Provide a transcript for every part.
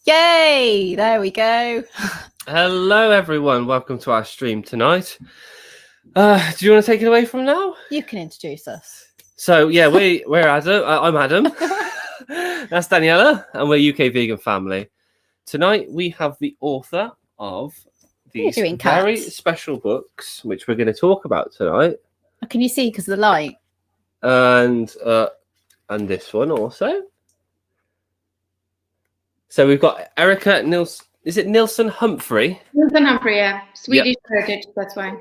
Yay! There we go. Hello, everyone. Welcome to our stream tonight. Do you want to take it away from now? You can introduce us. So, yeah, we're Adam. I'm Adam. That's Daniela, and we're UK Vegan Family. Tonight, we have the author of these very special books, which we're going to talk about tonight. Can you see because of the light? And this one also. So we've got Erica Nilsson. Is it Nilsson Humphrey? Nilsson Humphrey, yeah. Swedish heritage, that's why.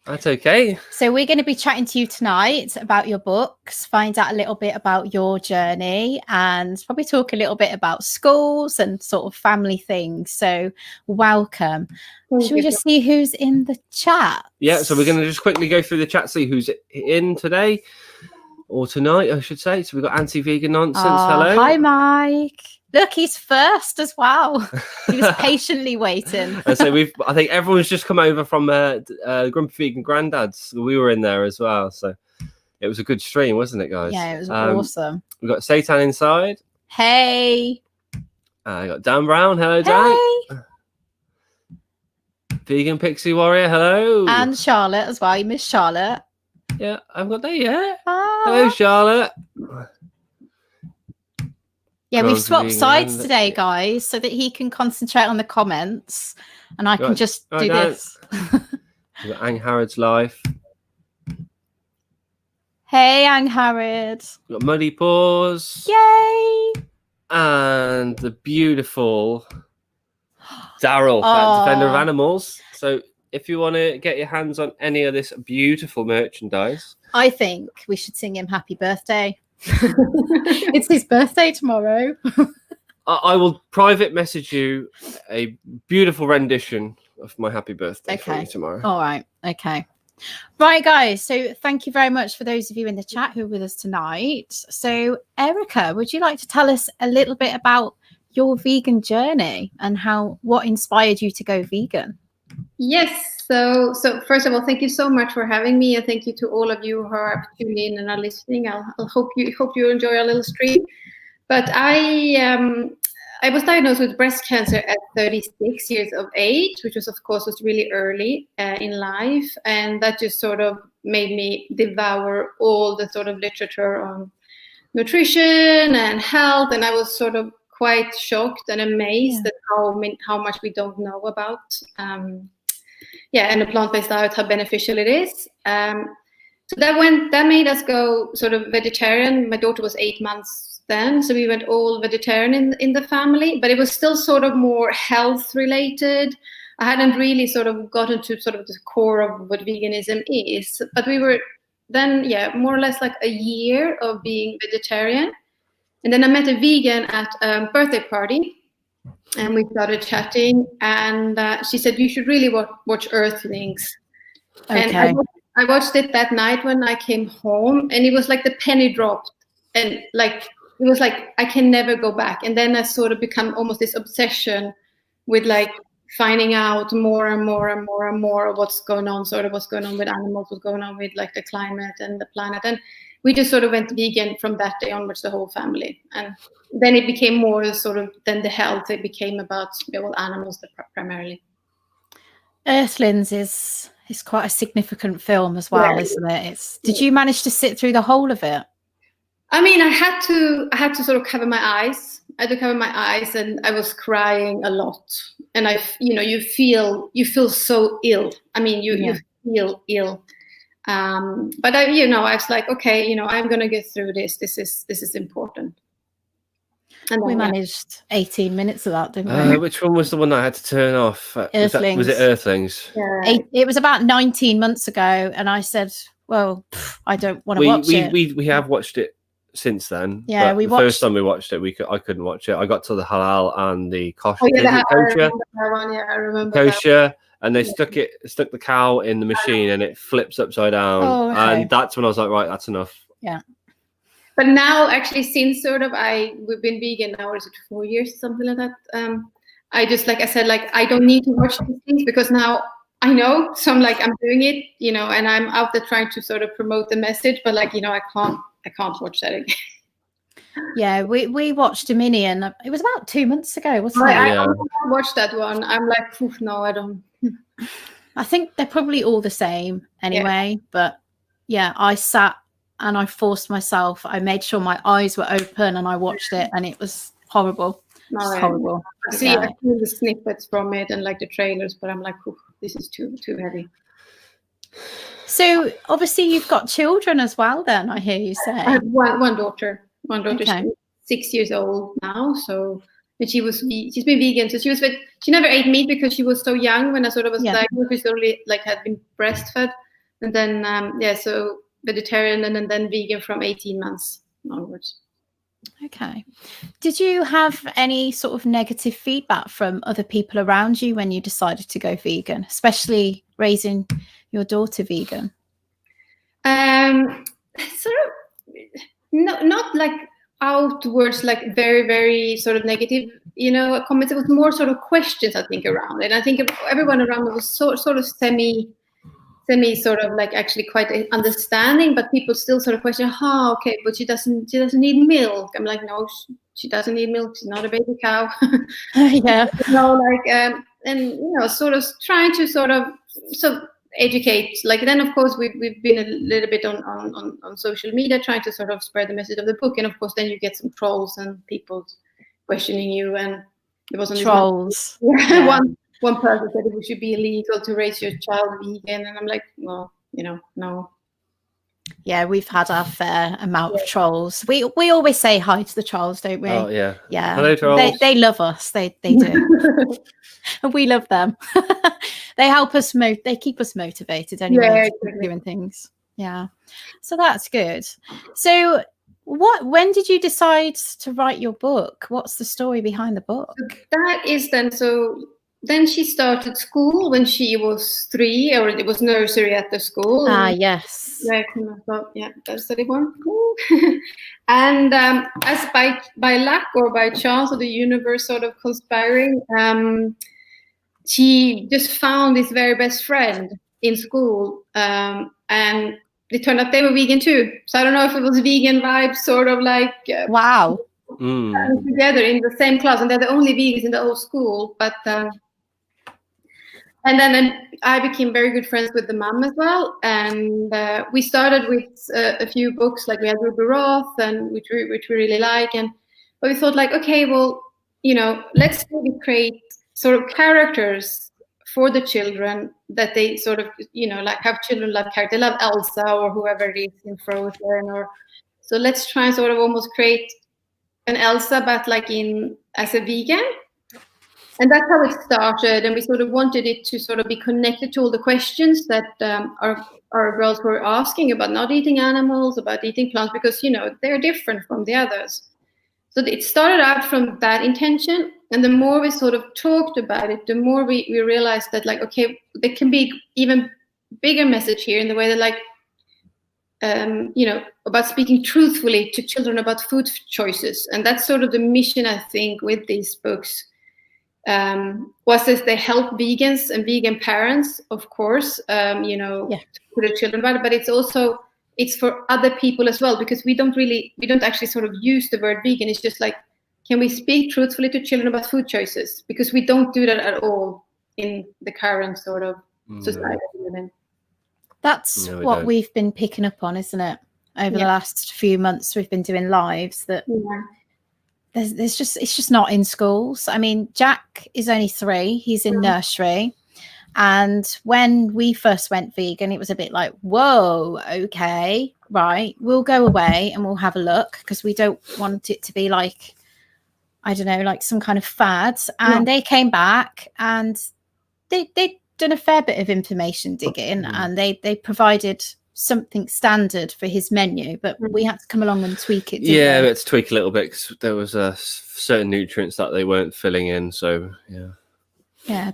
That's okay. So we're going to be chatting to you tonight about your books, find out a little bit about your journey, and probably talk a little bit about schools and sort of family things. So welcome. Should we just see who's in the chat? Yeah, so we're going to just quickly go through the chat, see who's in today, or tonight, I should say. So we've got Anti-Vegan Nonsense. Hello. Hi, Mike. Look, he's first as well. He was patiently waiting. So I think everyone's just come over from Grumpy Vegan Granddads. We were in there as well. So it was a good stream, wasn't it, guys? Yeah, it was awesome. We've got Satan inside. Hey. I got Dan Brown. Hello, Dan. Hey. Vegan Pixie Warrior. Hello. And Charlotte as well. You missed Charlotte. Yeah, I've got that yet. Ah. Hello, Charlotte. Yeah, we've swapped sides today, guys, so that he can concentrate on the comments and I can just do this. We've got Ang Harrod's life. Hey, Ang Harrod. We've got Muddy Paws. Yay! And the beautiful Daryl, Defender of Animals. So if you want to get your hands on any of this beautiful merchandise, I think we should sing him happy birthday. It's his birthday tomorrow. I will private message you a beautiful rendition of my happy birthday for you tomorrow. All right. Okay. Right, guys. So thank you very much for those of you in the chat who are with us tonight. So Erica, would you like to tell us a little bit about your vegan journey and what inspired you to go vegan? Yes. So first of all, thank you so much for having me, and thank you to all of you who are tuned in and are listening. I'll hope you enjoy our little stream. But I was diagnosed with breast cancer at 36 years of age, which was really early in life, and that just sort of made me devour all the sort of literature on nutrition and health, and I was sort of quite shocked and amazed at how much we don't know about. And a plant-based diet, how beneficial it is. So that made us go sort of vegetarian. My daughter was 8 months then, so we went all vegetarian in the family, but it was still sort of more health related. I hadn't really sort of gotten to sort of the core of what veganism is, but we were then, more or less like a year of being vegetarian. And then I met a vegan at a birthday party. And we started chatting, and she said, you should really watch Earthlings. Okay. And I watched it that night when I came home, and it was like the penny dropped. And it was like, I can never go back. And then I sort of become almost this obsession with like finding out more and more and more and more of what's going on with animals, what's going on with like the climate and the planet. And we just sort of went vegan from that day onwards, the whole family. And then it became more sort of than the health. It became about animals primarily. Earthlings is quite a significant film as well, isn't it? Did you manage to sit through the whole of it? I mean, I had to sort of cover my eyes. I had to cover my eyes, and I was crying a lot. And you feel so ill. I mean, you feel ill. But I was like, okay, I'm gonna get through this. This is important. And we managed 18 minutes of that, didn't we? Which one was the one that I had to turn off? Earthlings. Was it Earthlings? Yeah. It was about 19 months ago, and I said, well, I don't want to watch it. We have watched it since then. Yeah, the first time we watched it, I couldn't watch it. I got to the halal and the kosher. I remember kosher. And they stuck the cow in the machine, and it flips upside down. Oh, okay. And that's when I was like, right, that's enough. Yeah. But now, actually, since sort of we've been vegan now, is it 4 years, something like that? I just, like I said, like I don't need to watch these things because now I know. So I'm doing it, and I'm out there trying to sort of promote the message. But I can't watch that again. Yeah, we watched Dominion. It was about 2 months ago, wasn't it? I watched that one. I'm like, no, I don't. I think they're probably all the same anyway. Yeah. But yeah, I sat and I forced myself. I made sure my eyes were open and I watched it, and it was horrible. No, horrible. I see the snippets from it and like the trailers, but I'm like, this is too heavy. So obviously you've got children as well. Then I hear you say. I have one daughter. Okay. She's 6 years old now. So, and she's been vegan. So she never ate meat because she was so young when I sort of was diagnosed. She only like had been breastfed, and then so vegetarian and then vegan from 18 months onwards. Okay. Did you have any sort of negative feedback from other people around you when you decided to go vegan, especially raising your daughter vegan? Sort of, not like outwards, like very, very sort of negative, comments. It was more sort of questions, I think, around it. And I think everyone around me was sort of semi sort of like actually quite understanding, but people still sort of question, okay, but she doesn't need milk. I'm like, no, she doesn't need milk. She's not a baby cow. Yeah. And sort of trying to sort of educate. Like then, of course, we've been a little bit on social media trying to sort of spread the message of the book, and of course, then you get some trolls and people questioning you, and there wasn't trolls. One person said it should be illegal to raise your child vegan, and I'm like, well, no. Yeah, we've had our fair amount of trolls. We always say hi to the trolls, don't we? Oh yeah. Yeah. Hello, trolls. They love us. They do. And we love them. They help us they keep us motivated anyway, doing things. Yeah. So that's good. So when did you decide to write your book? What's the story behind the book? That is then she started school when she was 3, or it was nursery at the school. Yes. I thought, that's the one. And as by luck or by chance, or the universe sort of conspiring, she just found this very best friend in school, and it turned out they were vegan too. So I don't know if it was vegan vibes, sort of like wow, together in the same class, and they're the only vegans in the whole school. But and then I became very good friends with the mom as well, and we started with a few books, like we had Ruby Roth, and which we really like, but we thought like, okay, well, let's maybe create sort of characters for the children that they sort of, like have children love character. They love Elsa or whoever it is in Frozen, so let's try and sort of almost create an Elsa, but like as a vegan. And that's how it started, and we sort of wanted it to sort of be connected to all the questions that our girls were asking about not eating animals, about eating plants, because they're different from the others. So it started out from that intention, and the more we sort of talked about it, the more we realized that, like, okay, there can be even bigger message here in the way that, like, about speaking truthfully to children about food choices, and that's sort of the mission, I think, with these books. Was this they help vegans and vegan parents, of course, to the children about it, but it's for other people as well, because we don't actually sort of use the word vegan. It's just like, can we speak truthfully to children about food choices? Because we don't do that at all in the current sort of society we live in. That's what we've been picking up on, isn't it? Over the last few months, we've been doing lives that it's just not in schools. I mean, Jack is only 3. He's in nursery. And when we first went vegan, it was a bit like, whoa, okay, right, we'll go away and we'll have a look, because we don't want it to be like, I don't know, like some kind of fad. And they came back and they'd done a fair bit of information digging, and they provided something standard for his menu, but we had to come along and tweak it. We had to tweak a little bit, because there was certain nutrients that they weren't filling in. So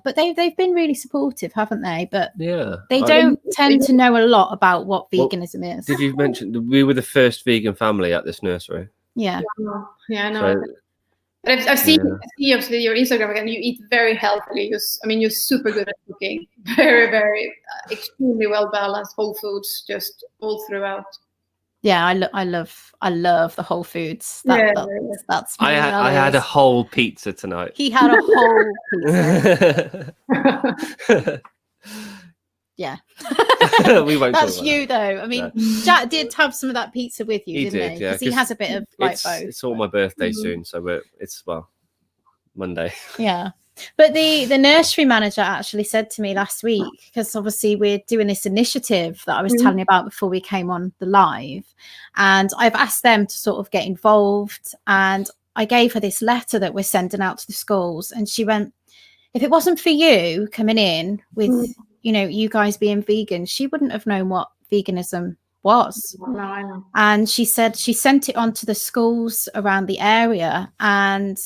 but they've been really supportive, haven't they? But they I don't tend to know a lot about what veganism is. Did you mention we were the first vegan family at this nursery? I know. But I've seen obviously your Instagram again. You eat very healthily. You're super good at cooking. Very, very extremely well balanced, whole foods, just all throughout. Yeah, I love the Whole Foods. That's me. I had a whole pizza tonight. He had a whole pizza. Yeah. We won't That's talk about you that. though. I mean, Jack did have some of that pizza with you, didn't he? Yeah, Because he has a bit of like both. It's all my birthday soon, so it's Monday. Yeah. But the nursery manager actually said to me last week, because obviously we're doing this initiative that I was telling you about before we came on the live, and I've asked them to sort of get involved, and I gave her this letter that we're sending out to the schools, and she went, if it wasn't for you coming in with you guys being vegan, she wouldn't have known what veganism was. No, I know. And she said she sent it on to the schools around the area, and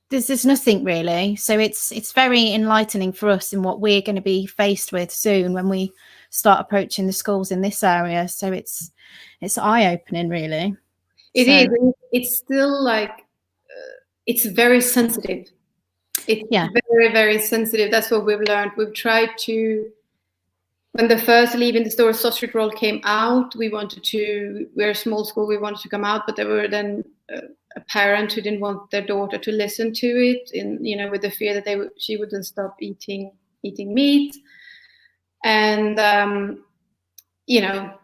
there's nothing really. So it's very enlightening for us in what we're going to be faced with soon when we start approaching the schools in this area. So it's eye-opening, really. It is. It's still like it's very sensitive. It's very, very sensitive. That's what we've learned. We've tried to, when the first Leave in the Store sausage roll came out, we're a small school, we wanted to come out, but there were then a parent who didn't want their daughter to listen to it, with the fear that she wouldn't stop eating meat, and and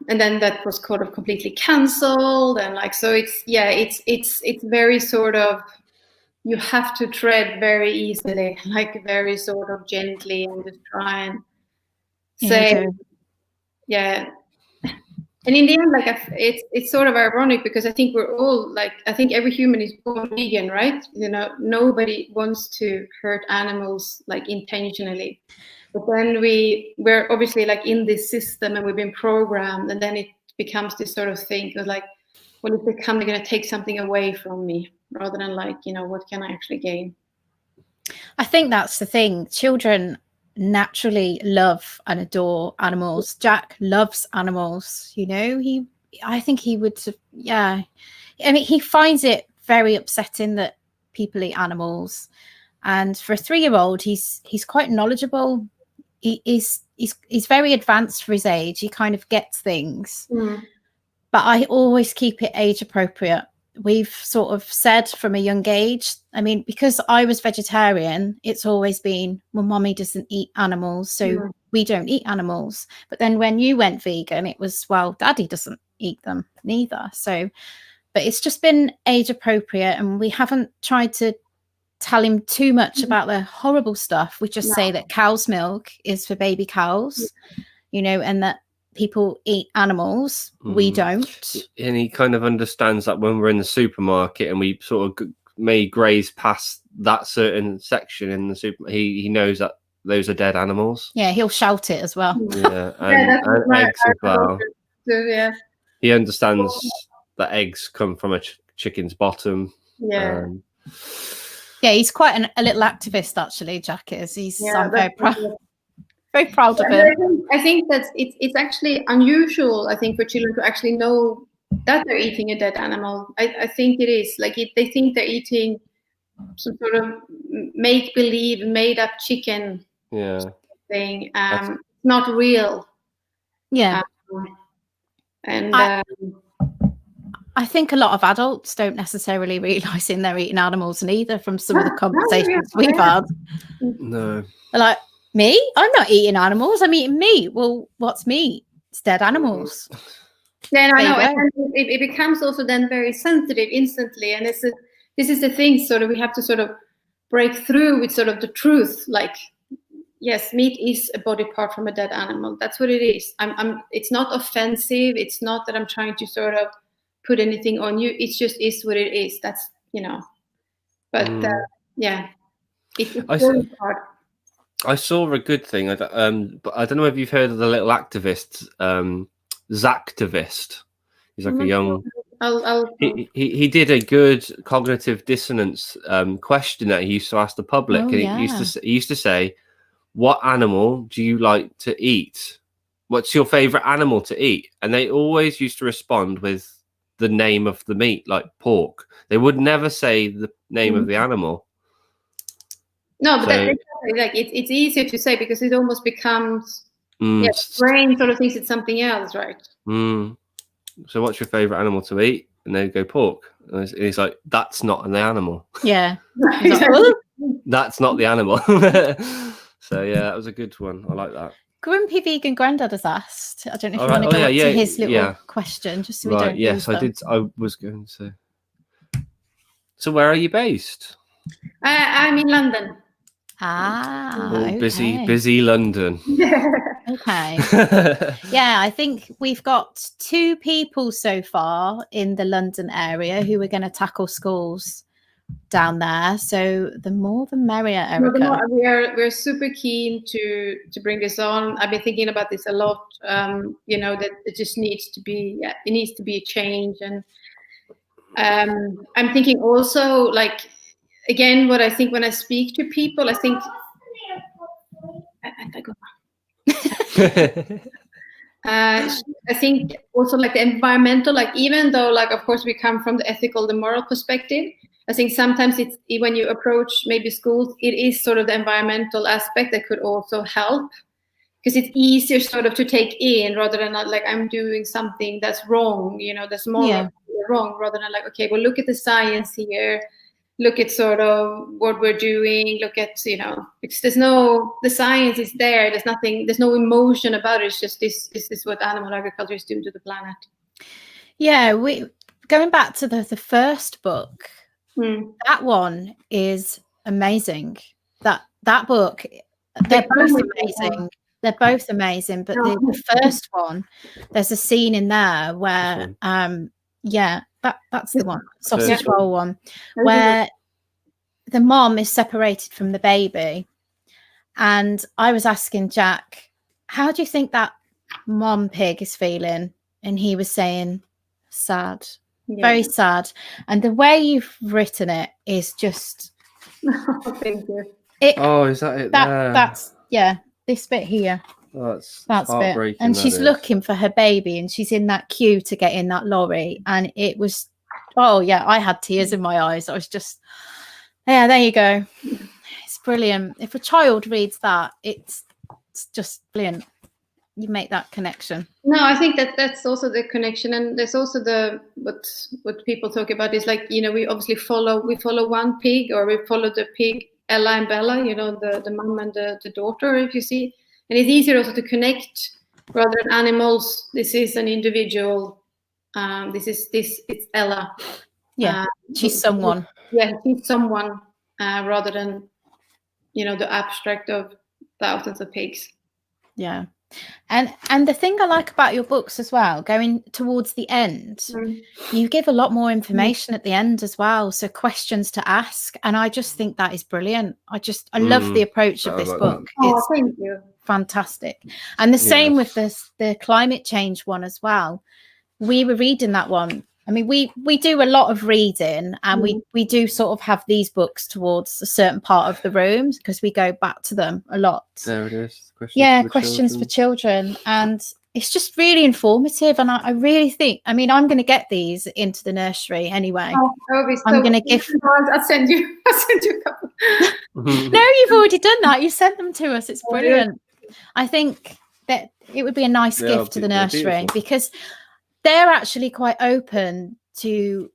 then that was kind of completely cancelled, and it's very sort of, you have to tread very easily, like very sort of gently, and just try and say, And in the end, like it's sort of ironic, because I think we're all I think every human is born vegan, right? Nobody wants to hurt animals like intentionally, but then we're obviously like in this system, and we've been programmed, and then it becomes this sort of thing of like, well, if they're going to take something away from me, rather than like, what can I actually gain? I think that's the thing. Children naturally love and adore animals. Jack loves animals. I think he would. I mean, he finds it very upsetting that people eat animals, and for a 3-year-old, he's quite knowledgeable. He's very advanced for his age. He kind of gets things. But I always keep it age appropriate. We've sort of said from a young age, I mean, because I was vegetarian, it's always been, well, mommy doesn't eat animals, so we don't eat animals. But then when you went vegan, it was, well, daddy doesn't eat them neither. So, but it's just been age appropriate, and we haven't tried to tell him too much about the horrible stuff. We just say that cow's milk is for baby cows, and that people eat animals, we don't. And he kind of understands that when we're in the supermarket and we sort of may graze past that certain section in the super, he knows that those are dead animals. Yeah, he'll shout it as well. Yeah, and eggs as well. So, he understands that eggs come from a chicken's bottom. Yeah. He's quite a little activist, actually, Jack is. I'm very proud. Very proud of him. I think that it's actually unusual, I think, for children to actually know that they're eating a dead animal. I think it is. Like, they think they're eating some sort of make-believe, made-up chicken thing. Not real. Yeah. I think a lot of adults don't necessarily realise they're eating animals neither, from some of the conversations we've had. No. Like, me? I'm not eating animals. I'm eating meat. Well, what's meat? It's dead animals. Yeah, I know. And it becomes also then very sensitive instantly. And this is the thing, sort of, we have to sort of break through with sort of the truth. Like, yes, meat is a body part from a dead animal. That's what it is. It's not offensive. It's not that I'm trying to sort of put anything on you. It just is what it is. That's, but it's very hard. I saw a good thing, but I don't know if you've heard of the little activist, Zactivist. He's like a young. He did a good cognitive dissonance question that he used to ask the public, and he used to say, "What animal do you like to eat? What's your favorite animal to eat?" And they always used to respond with the name of the meat, like pork. They would never say the name of the animal. No, but it's easier to say, because it almost becomes brain sort of thinks it's something else, right? so what's your favourite animal to eat? And they go, pork. And he's like, that's not an animal. Yeah. That's not the animal. So yeah, that was a good one. I like that. Grumpy Vegan Grandad has asked. I don't know if you want to go to his little question, just so we don't lose them. Did. I was going to. So where are you based? I'm in London. Okay. Busy London. Okay. Yeah, I think we've got 2 people so far in the London area who are going to tackle schools down there. So the more the merrier, Erica. We're super keen to bring this on. I've been thinking about this a lot. That it just needs to be it needs to be a change. And I'm thinking also, like, again, what I think when I speak to people, I think I think also, like, the environmental, like, even though, like, of course we come from the ethical, the moral perspective, I think sometimes it's when you approach maybe schools, it is sort of the environmental aspect that could also help, because it's easier sort of to take in rather than not, like, I'm doing something that's wrong, that's more wrong, rather than like, okay, well, look at the science here, look at sort of what we're doing, look at, because the science is there, there's no emotion about it, it's just this is what animal agriculture is doing to the planet. Yeah, going back to the first book, that one is amazing. That book, they're both amazing, but the first one, there's a scene in there where that's the one, sausage roll one, where the mom is separated from the baby, and I was asking Jack, how do you think that mom pig is feeling? And he was saying sad. Very sad. And the way you've written it is just thank you. Is that it? That's this bit here. That's bit. And she's looking for her baby, and she's in that queue to get in that lorry, and it was I had tears in my eyes. I was just there you go. It's brilliant. If a child reads that, it's just brilliant. You make that connection. No, I think that's also the connection, and there's also what people talk about is, like, we obviously follow one pig, or we follow the pig Ella and Bella, the mom and the daughter, if you see, and it's easier also to connect rather than animals. This is an individual. It's Ella. Yeah, she's someone. Yeah, she's someone rather than the abstract of thousands of pigs. Yeah. And the thing I like about your books as well, going towards the end, you give a lot more information at the end as well, so questions to ask, and I just think that is brilliant. I love the approach of this book. It's thank you. Fantastic. And the same with the climate change one as well. We were reading that one. I mean, we do a lot of reading, and we do sort of have these books towards a certain part of the room because we go back to them a lot. There it is. Questions for children. And it's just really informative. And I really think, I mean, I'm going to get these into the nursery anyway. I'm going to give. I'll send you a couple. No, you've already done that. You sent them to us. It's brilliant. I think that it would be a nice gift to the nursery because they're actually quite open to,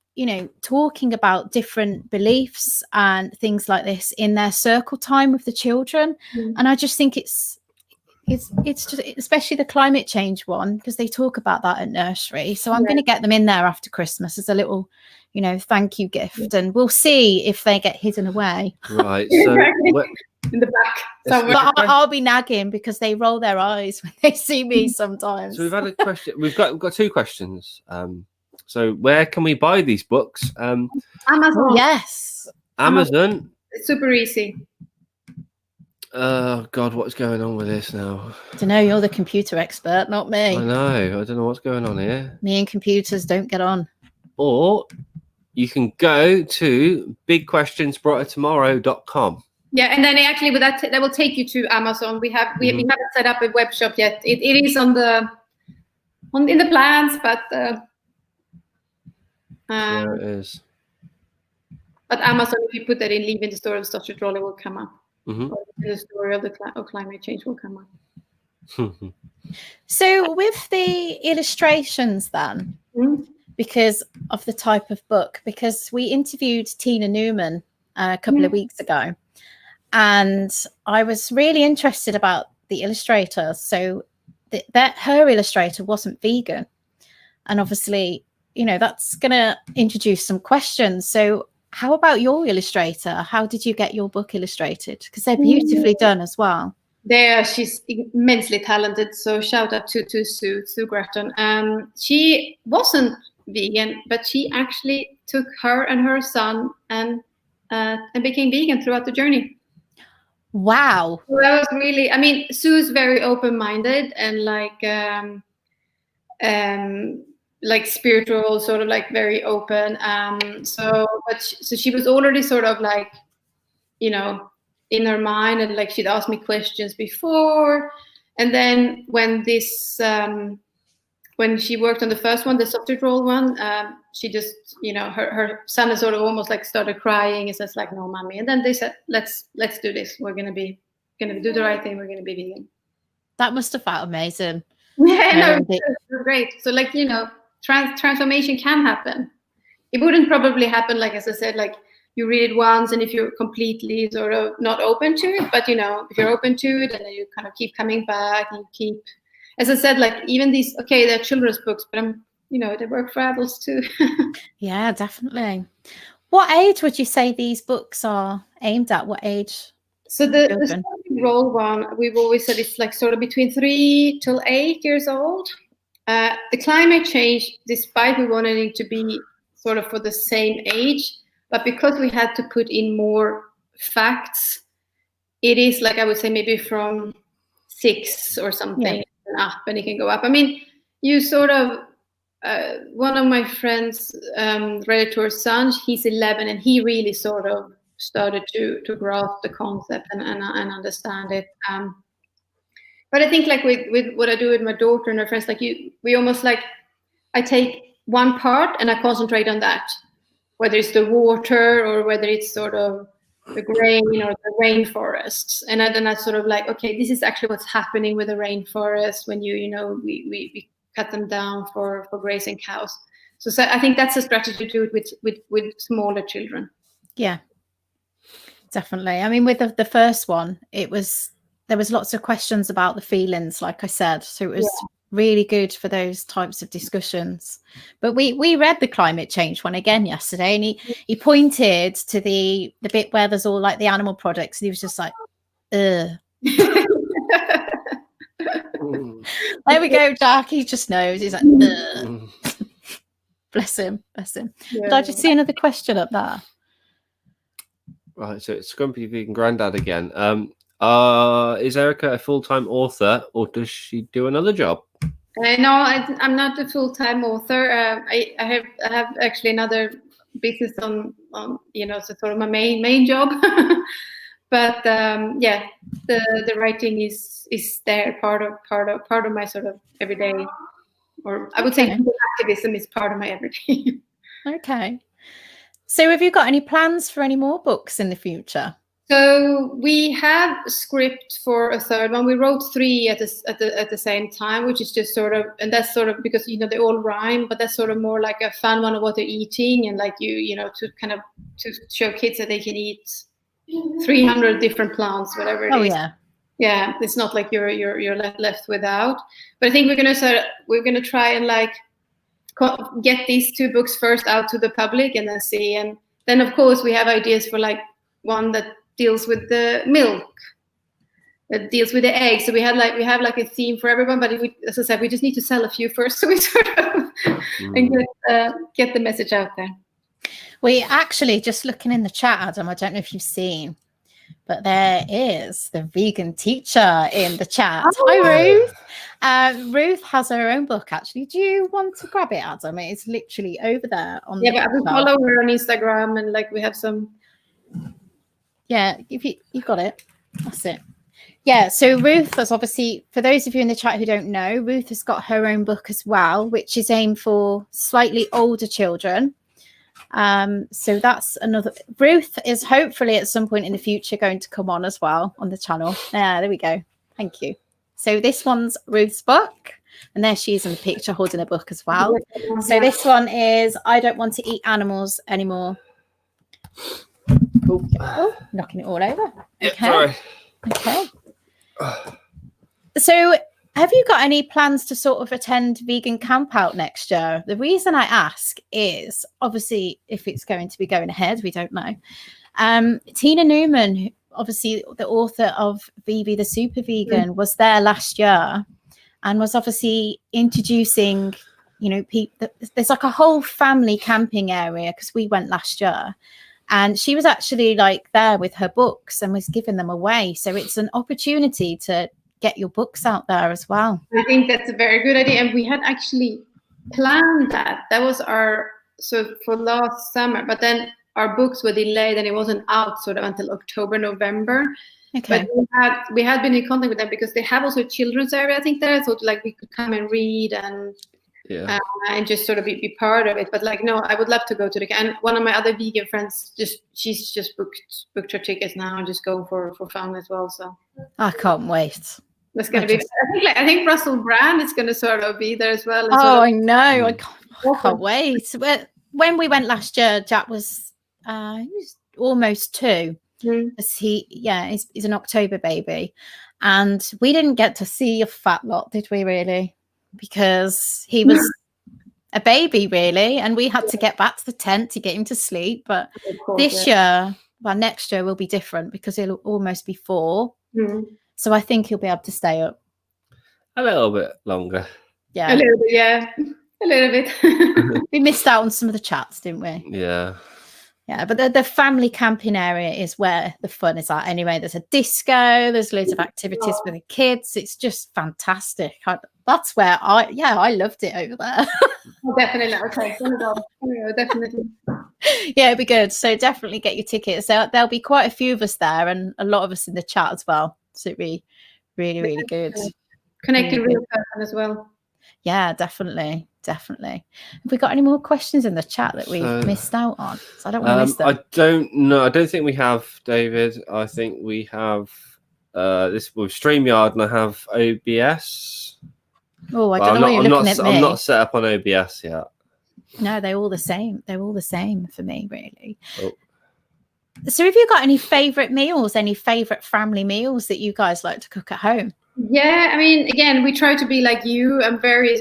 talking about different beliefs and things like this in their circle time with the children. And I just think it's just, especially the climate change one, because they talk about that at nursery. So I'm going to get them in there after Christmas as a little, thank you gift, and we'll see if they get hidden away. Right. So in the back. But I'll be nagging because they roll their eyes when they see me sometimes. So we've had a question. We've got 2 questions. So where can we buy these books? Amazon. Yes. Amazon. It's super easy. Oh God, what's going on with this now? I don't know. You're the computer expert, not me. I know. I don't know what's going on here. Me and computers don't get on. Or you can go to bigquestionsbroughtomorrow.com. Yeah, and then actually with that will take you to Amazon. We haven't set up a web shop yet. It is in the plans, but there it is. But Amazon, if you put that in, leaving the story of the sausage roll, it will come up. Mm-hmm. Or the story of climate change will come up. So with the illustrations then, because of the type of book, because we interviewed Tina Newman a couple of weeks ago, and I was really interested about the illustrator. So that her illustrator wasn't vegan. And obviously, you know, that's going to introduce some questions. So how about your illustrator? How did you get your book illustrated? Because they're beautifully done as well. She's immensely talented. So shout out to Sue Gratton. She wasn't vegan, but she actually took her and her son and became vegan throughout the journey. Wow. So that was really, I mean, Sue's very open-minded and like spiritual, sort of like very open. So she was already sort of like, you know, in her mind, and like she'd asked me questions before. And then when this, when she worked on the first one, the subject role one, she just, you know, her son is sort of almost like started crying. It's just like, no, mommy. And then they said, let's do this. We're gonna do the right thing. We're gonna be vegan. That must have felt amazing. Yeah, no, it was great. So like, you know, transformation can happen. It wouldn't probably happen, like, as I said, like you read it once, and if you're completely sort of not open to it, but you know, if you're open to it, and then you kind of keep coming back and keep, as I said, like even these, okay, they're children's books, but you know, they work for adults too. Yeah, definitely. What age would you say these books are aimed at? What age? So the role one, we've always said it's like sort of between 3 till 8 years old. The climate change, despite we wanted it to be sort of for the same age, but because we had to put in more facts, it is like, I would say maybe from 6 or something up, and it can go up. I mean, you sort of, one of my friends, Redditor's son, he's 11, and he really sort of started to grasp the concept and understand it. But I think like with what I do with my daughter and her friends, like we almost like, I take one part and I concentrate on that, whether it's the water or whether it's sort of the grain or the rainforests. And then I sort of like, okay, this is actually what's happening with the rainforest when you know, we cut them down for grazing cows. So I think that's a strategy to do it with smaller children. Yeah, definitely. I mean, with the first one, there was lots of questions about the feelings, like I said. So it was really good for those types of discussions. But we read the climate change one again yesterday, and he pointed to the bit where there's all like the animal products, and he was just like, ugh. There we go, Jack. He just knows. He's like, ugh. Bless him. Yeah. Did I just see another question up there? Right, so it's Grumpy Vegan Grandad again. Is Erica a full-time author, or does she do another job? No, I'm not a full-time author. I have actually another business on you know, so sort of my main job. But yeah, the writing is there, part of my sort of everyday, or I would say activism is part of my everyday. Okay. So have you got any plans for any more books in the future? So we have a script for a third one. We wrote 3 at the same time, which is just sort of, and that's sort of because, you know, they all rhyme, but that's sort of more like a fun one of what they're eating, and like you know, to kind of to show kids that they can eat 300 different plants, whatever it is. Yeah, it's not like you're left without. But I think we're gonna try and like get these 2 books first out to the public, and then see, and then of course we have ideas for like one that deals with the milk, that deals with the eggs. So we have like a theme for everyone, but as I said, we just need to sell a few first, so we sort of and get the message out there. We actually, just looking in the chat, Adam, I don't know if you've seen, but there is the vegan teacher in the chat. Hi, Ruth. Ruth has her own book, actually. Do you want to grab it, Adam? It's literally over there on the but we follow her on Instagram, and like we have some. Yeah, if you got it, that's it. Yeah, so Ruth has obviously, for those of you in the chat who don't know, Ruth has got her own book as well, which is aimed for slightly older children. So that's another. Ruth is hopefully at some point in the future going to come on as well on the channel. There we go. Thank you. So this one's Ruth's book. And there she is in the picture holding a book as well. So this one is I Don't Want to Eat Animals Anymore. Oh, knocking it all over. Yeah, okay. Sorry. Okay. So have you got any plans to sort of attend vegan camp out next year? The reason I ask is obviously if it's going to be going ahead, we don't know. Tina Newman, obviously the author of Vivi the Super Vegan, was there last year and was obviously introducing, you know, there's like a whole family camping area because we went last year. And she was actually like there with her books and was giving them away. So it's an opportunity to get your books out there as well. I think that's a very good idea. And we had actually planned that. That was for last summer, but then our books were delayed and it wasn't out sort of until October, November. Okay. But we had been in contact with them because they have also a children's area, I think there. So like we could come and read and just sort of be part of it. But like, no, I would love to go to and one of my other vegan friends she's just booked her tickets now and just go for fun as well. So I can't wait. That's gonna be. I think Russell Brand is gonna sort of be there as well. I know. I can't wait. When we went last year, Jack was he was almost 2. He's an October baby, and we didn't get to see a fat lot, did we? Really? Because he was a baby, really, and we had to get back to the tent to get him to sleep. But next year will be different because he'll almost be 4. So I think he'll be able to stay up a little bit longer. Yeah, a little bit. Yeah, a little bit. We missed out on some of the chats, didn't we? Yeah. Yeah, but the family camping area is where the fun is at anyway. There's a disco, there's loads of activities for the kids. It's just fantastic. That's where I loved it over there. Definitely. Okay. Definitely. Yeah, it'd be good. So definitely get your tickets. There'll be quite a few of us there and a lot of us in the chat as well. So it'd be really, really good. Connecting real person as well. Yeah, definitely. Have we got any more questions in the chat that we've missed out on? So I don't want to miss them. I don't know. I don't think we have, David. I think we have this with StreamYard and I have OBS. Oh, I don't know why you're looking at me. I'm not set up on OBS yet. No, they're all the same. They're all the same for me, really. Oh. So have you got any favourite meals, any favourite family meals that you guys like to cook at home? Yeah, I mean, again, we try to be like you. I'm we're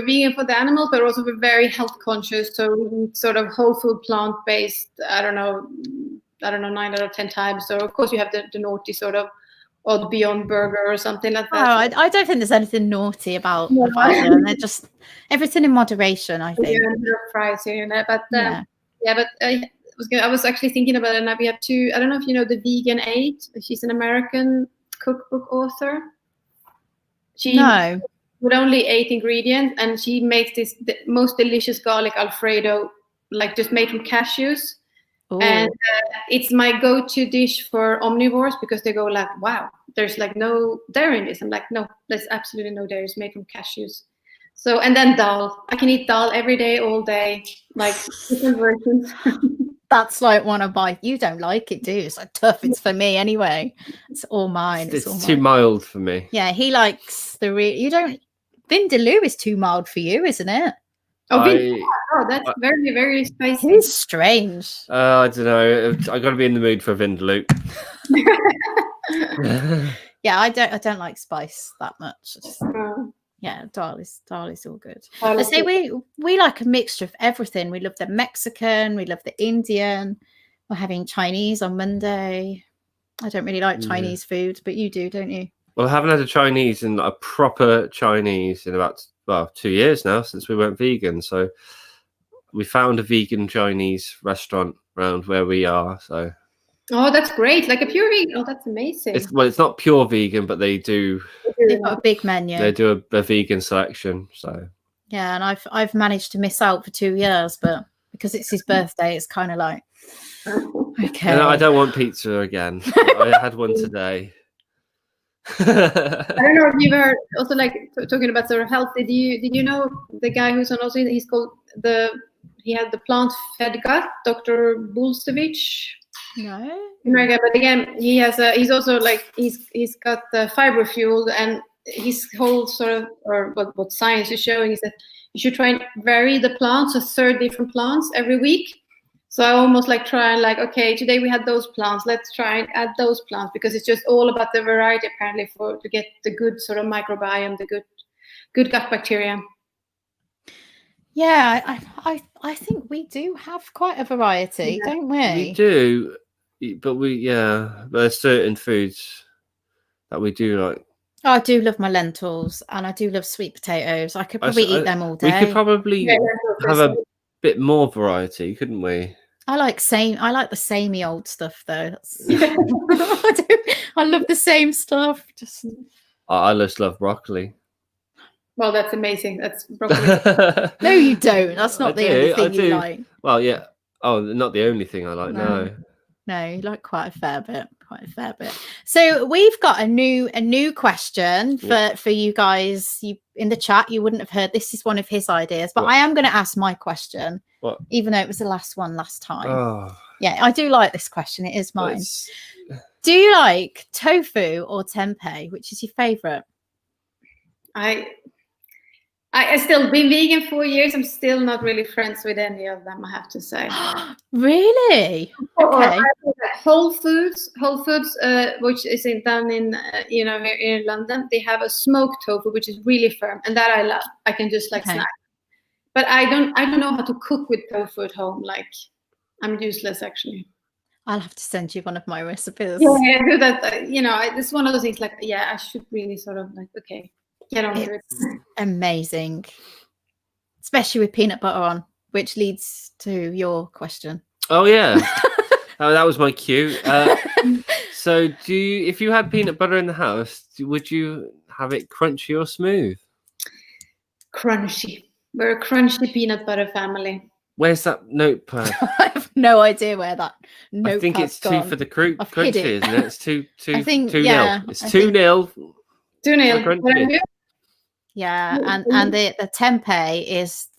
vegan for the animals, but also we're very health conscious. So we eat sort of whole food, plant-based, I don't know, 9 out of 10 times. So of course you have the naughty sort of odd Beyond Burger or something like that. Oh, I don't think there's anything naughty about them. They're just everything in moderation, I think. Yeah, fries here and there. But I was actually thinking about it, and we have 2. I don't know if you know the Vegan 8. She's an American cookbook author. She with only 8 ingredients, and she makes the most delicious garlic Alfredo, like just made from cashews. Ooh. And it's my go-to dish for omnivores because they go like, wow, there's like no dairy in this. I'm like, no, there's absolutely no dairy. It's made from cashews. So, and then dal. I can eat dal every day, all day, like different versions. That's like one I buy. You don't like it, do you? It's like tough. It's for me anyway. It's all mine. It's too mild for me. Yeah, he likes you don't. Vindaloo is too mild for you, isn't it? That's very, very spicy. It's strange. I don't know. I got to be in the mood for Vindaloo. Yeah, I don't like spice that much. Yeah, dal is all good. I say we like a mixture of everything. We love the Mexican, we love the Indian. We're having Chinese on Monday. I don't really like Chinese food, but you do, don't you? Well, I haven't had a Chinese and a proper Chinese in about 2 years now since we went vegan. So we found a vegan Chinese restaurant around where we are. So. Oh, that's great! Like a pure vegan. Oh, that's amazing. It's not pure vegan, but they've got a big menu. They do a vegan selection. So yeah, and I've managed to miss out for 2 years, but because it's his birthday, it's kind of like okay. No, I don't want pizza again. I had one today. I don't know if you've heard also like talking about sort of health. Did you know the guy who's on also? He's called he had the plant-fed gut, Dr. Bulcevich. No. America, but again, he's also like he's got the fiber fueled, and his whole sort of, or what science is showing is that you should try and vary the plants, so 30 different plants every week. So I almost like try and like, okay, today we had those plants, let's try and add those plants, because it's just all about the variety apparently to get the good sort of microbiome, the good gut bacteria. Yeah, I think we do have quite a variety, don't we? We do, but there's certain foods that we do like. Oh, I do love my lentils, and I do love sweet potatoes. I could probably eat them all day. We could probably have a bit more variety, couldn't we? I like the samey old stuff though. I love the same stuff. I just love broccoli. Well, that's amazing. That's broccoli. No, you don't. That's not the only thing you like. Well, yeah. Oh, not the only thing I like. No. No, you like quite a fair bit. So we've got a new question for you guys. You in the chat, you wouldn't have heard. This is one of his ideas, but I am going to ask my question. What? Even though it was the last one last time. Oh. Yeah, I do like this question. It is mine. Do you like tofu or tempeh? Which is your favorite? I still been vegan 4 years. I'm still not really friends with any of them, I have to say. Really? Okay. Whole Foods, which is down in here in London, they have a smoked tofu which is really firm, and that I love. I can just snack. But I don't know how to cook with tofu at home. Like, I'm useless actually. I'll have to send you one of my recipes. Yeah, do that. It's one of those things. Like, I should really sort of like, okay. Get on to it. Amazing, especially with peanut butter on, which leads to your question. Oh yeah, that was my cue. So, if you had peanut butter in the house, would you have it crunchy or smooth? Crunchy. We're a crunchy peanut butter family. Where's that notepad? I have no idea where that notepad. I think it's gone. 2 for the crunchy, isn't it? It's 2 I think, 2-0. It's 2-0. 2-0. Yeah, and the tempeh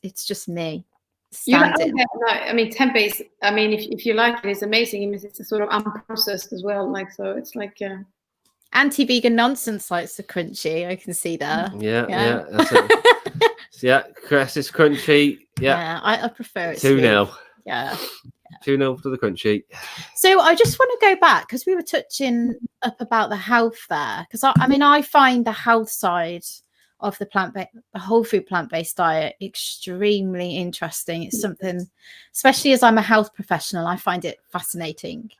it's just me. Standing. I mean, tempeh is. I mean, if you like it, it's amazing. It means it's a sort of unprocessed as well. Like, so it's like anti-vegan nonsense likes the crunchy. I can see there. Yeah. That's it. Yeah, Cress is crunchy. Yeah, I prefer it. 2-0. Yeah. 2-0 to the crunchy. So I just want to go back because we were touching up about the health there. Because I find the health side of the whole food plant-based diet extremely interesting. It's something, especially as I'm a health professional, I find it fascinating.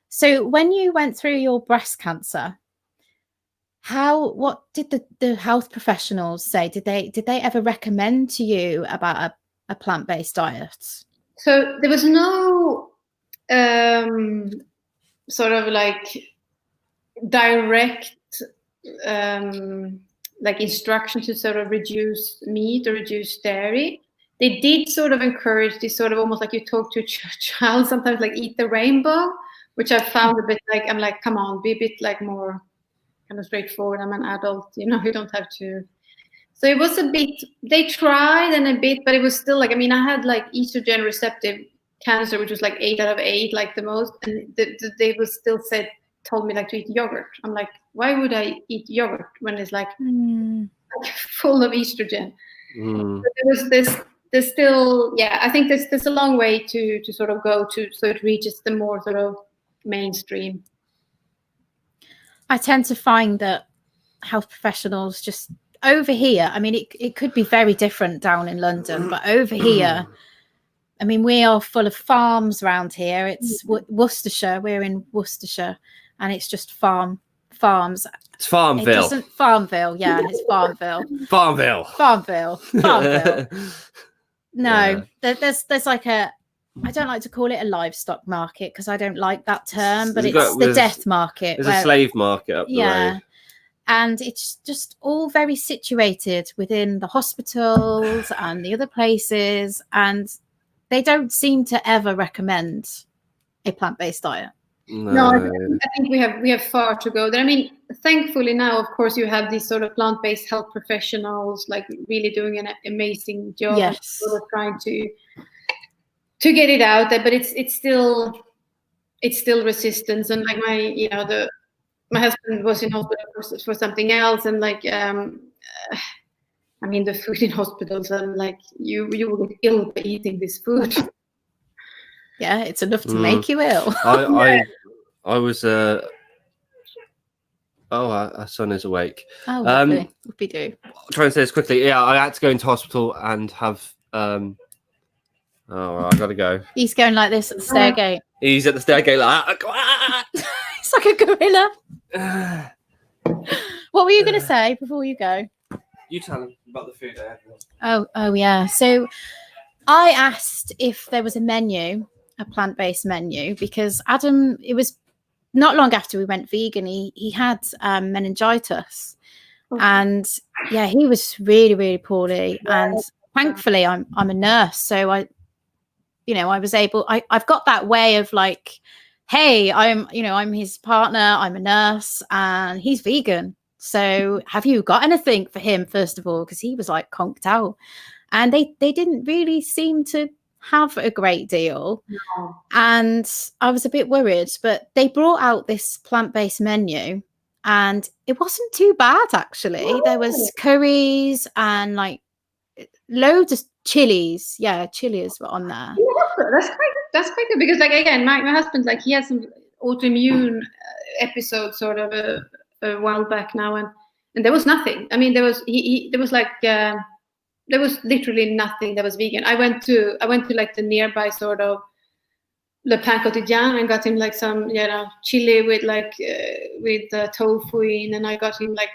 So when you went through your breast cancer, what did the health professionals say? Did they ever recommend to you about a plant-based diet? So there was no sort of like direct like instruction to sort of reduce meat or reduce dairy. They did sort of encourage this sort of almost like you talk to a child sometimes, like eat the rainbow, which I found a bit like, I'm like, come on, be a bit like more kind of straightforward. I'm an adult, you don't have to. So it was a bit, they tried and a bit, but it was still like, I mean, I had like estrogen receptive cancer, which was like 8 out of 8, like the most. And they was still told me like to eat yogurt. I'm like, why would I eat yogurt when it's like full of estrogen? So there's still, I think there's a long way to sort of go to, so it reaches the more sort of mainstream. I tend to find that health professionals just over here, I mean, it could be very different down in London, but over here, I mean, we are full of farms around here. It's Worcestershire. We're in Worcestershire, and it's just farms. It's Farmville. Farmville, yeah, it's Farmville. Farmville. No, there's like I don't like to call it a livestock market because I don't like that term, but it's the death market. There's a slave market up the road. And it's just all very situated within the hospitals and the other places, and they don't seem to ever recommend a plant-based diet. No, I think we have far to go there. I mean, thankfully now, of course, you have these sort of plant-based health professionals like really doing an amazing job. Yes. Sort of trying to get it out there, but it's still resistance, and like my husband was in hospital for something else, and like I mean, the food in hospitals, and like you will get ill by eating this food. Yeah, it's enough to make you ill. I was our son is awake. Oh, lovely. Whoopie do. Try and say this quickly. Yeah, I had to go into hospital and have oh, I gotta go. He's going like this at the stair gate. He's at the stair gate like that. It's like a gorilla. What were you going to say before you go? You tell him about the food. Oh yeah. So I asked if there was a menu, a plant-based menu, because Adam, it was not long after we went vegan, he had meningitis. And yeah, he was really, really poorly. And thankfully I'm a nurse. So I was able, I've got that way of like, hey, I'm his partner, I'm a nurse, and he's vegan. So have you got anything for him, first of all? Because he was like conked out. And they didn't really seem to have a great deal. No. And I was a bit worried, but they brought out this plant-based menu and it wasn't too bad, actually. Oh. There was curries and like loads of chilies. Yeah, chilies were on there. Yeah, that's quite good, because like again, my husband, like he had some autoimmune episode sort of a while back now, and there was nothing. I mean, there was there was literally nothing that was vegan. I went to like the nearby sort of Le Pain Quotidien and got him like some chili with like with tofu in, and I got him like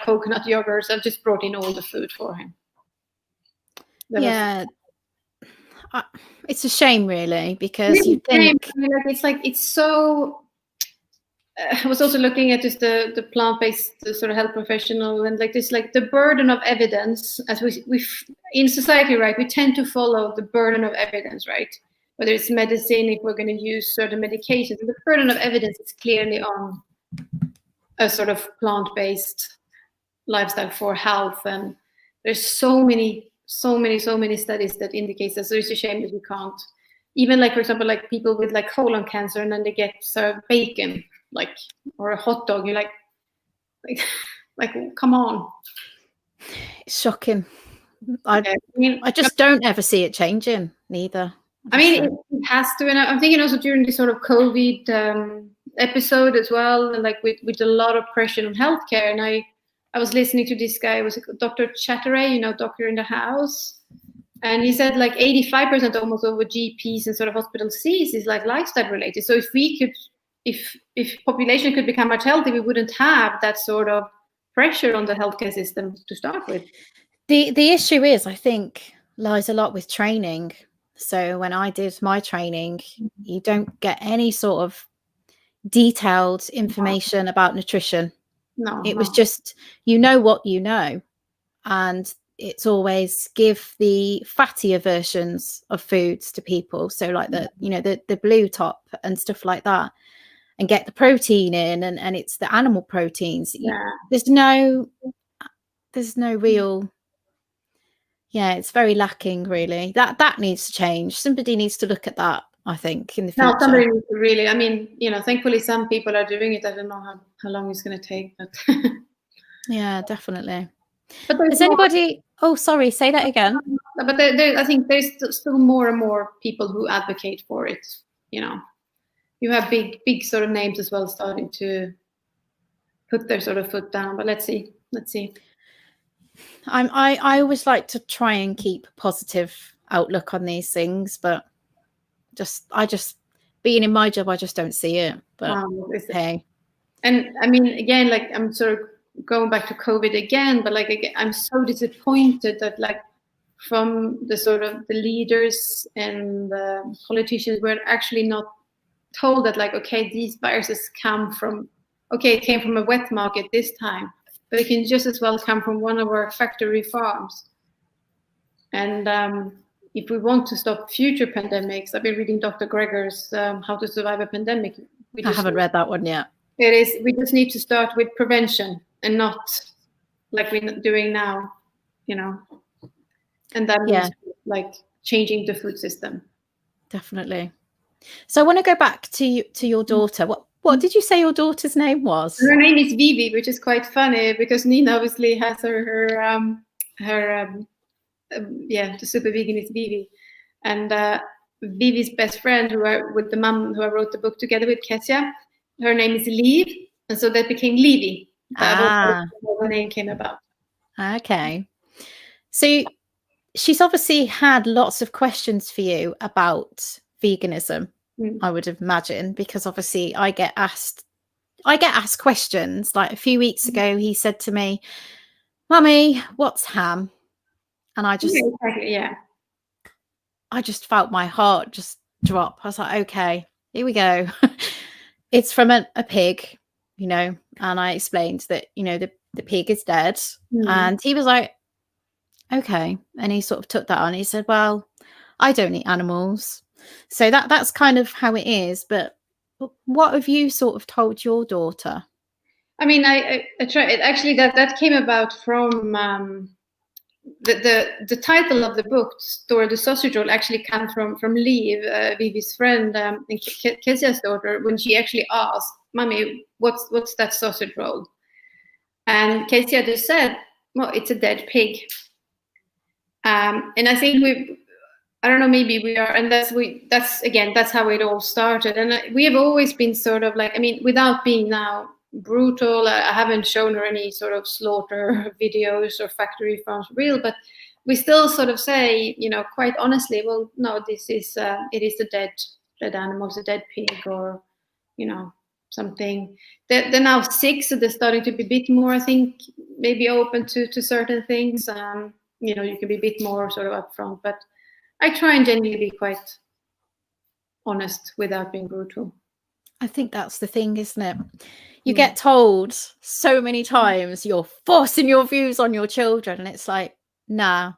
coconut yogurt. I just brought in all the food for him. It's a shame, really, because you think it's so. I was also looking at just the plant-based sort of health professional, and like this, like the burden of evidence, as we in society, right? We tend to follow the burden of evidence, right? Whether it's medicine, if we're going to use certain medications, the burden of evidence is clearly on a sort of plant-based lifestyle for health, and there's so many studies that indicate that. So it's a shame that we can't. Even like, for example, like people with like colon cancer, and then they get served bacon, like, or a hot dog. You're like come on. It's shocking. I just don't ever see it changing neither. I mean, it has to, and I'm thinking also during this sort of COVID episode as well, and like with a lot of pressure on healthcare. And I was listening to this guy, was Dr. Chatteray, Doctor in the House, and he said like 85% almost over GPs and sort of hospital Cs is like lifestyle related. So if population could become much healthy, we wouldn't have that sort of pressure on the healthcare system to start with. The issue is, I think, lies a lot with training. So when I did my training, you don't get any sort of detailed information about nutrition. No, it was just, what you know, and it's always give the fattier versions of foods to people. So like the blue top and stuff like that, and get the protein in, and it's the animal proteins. Yeah. There's no real. Yeah, it's very lacking, really. That needs to change. Somebody needs to look at that, I think, in the future. No, somebody needs to really. I mean, thankfully some people are doing it. I don't know how long it's going to take, but yeah, definitely. But is anybody? Oh, sorry, say that again. But I think there's still more and more people who advocate for it. You have big sort of names as well starting to put their sort of foot down. But let's see. I always like to try and keep a positive outlook on these things, but I just being in my job, I just don't see it. But hey, and I mean, again, like I'm sort of going back to COVID again, but like again, I'm so disappointed that like from the sort of the leaders and the politicians were actually not told that like, okay, these viruses it came from a wet market this time, but it can just as well come from one of our factory farms. And if we want to stop future pandemics, I've been reading Dr. Greger's How to Survive a Pandemic. I haven't read that one yet. It is. We just need to start with prevention and not like we're doing now, And that means like changing the food system. Definitely. So I want to go back to your daughter. What did you say your daughter's name was? Her name is Vivi, which is quite funny because Nina obviously has the super vegan is Vivi, and Vivi's best friend, with the mum who I wrote the book together with, Kezia, her name is Liv, and so that became Livi. That the name came about. Okay, so she's obviously had lots of questions for you about veganism. I would imagine, because obviously I get asked questions. Like a few weeks ago, he said to me, "Mummy, what's ham?" And I just, I just felt my heart just drop. I was like, okay, here we go. It's from a pig, you know. And I explained that, you know, the pig is dead. And he was like, okay. And he sort of took that on. He said, well, I don't eat animals. So that's kind of how it is. But what have you sort of told your daughter? I mean, I tried. Actually, that came about from the title of the book, "Store the Sausage Roll," actually comes from Liv, Vivi's friend, and Kezia's daughter, when she actually asked, "Mommy, what's that sausage roll?" And Kezia just said, "Well, it's a dead pig." And I think I don't know, maybe we are, and that's how it all started. And we have always been sort of like, I mean, without being now brutal, I haven't shown her any sort of slaughter videos or factory farms real, but we still sort of say, you know, quite honestly, well, no, this is it is a dead animal, it's a dead pig, or, you know, something. They're now 6, so they're starting to be a bit more, I think, maybe open to certain things. You know, you can be a bit more sort of upfront, but I try and genuinely be quite honest without being brutal. I think that's the thing, isn't it? You get told so many times you're forcing your views on your children, and it's like, nah,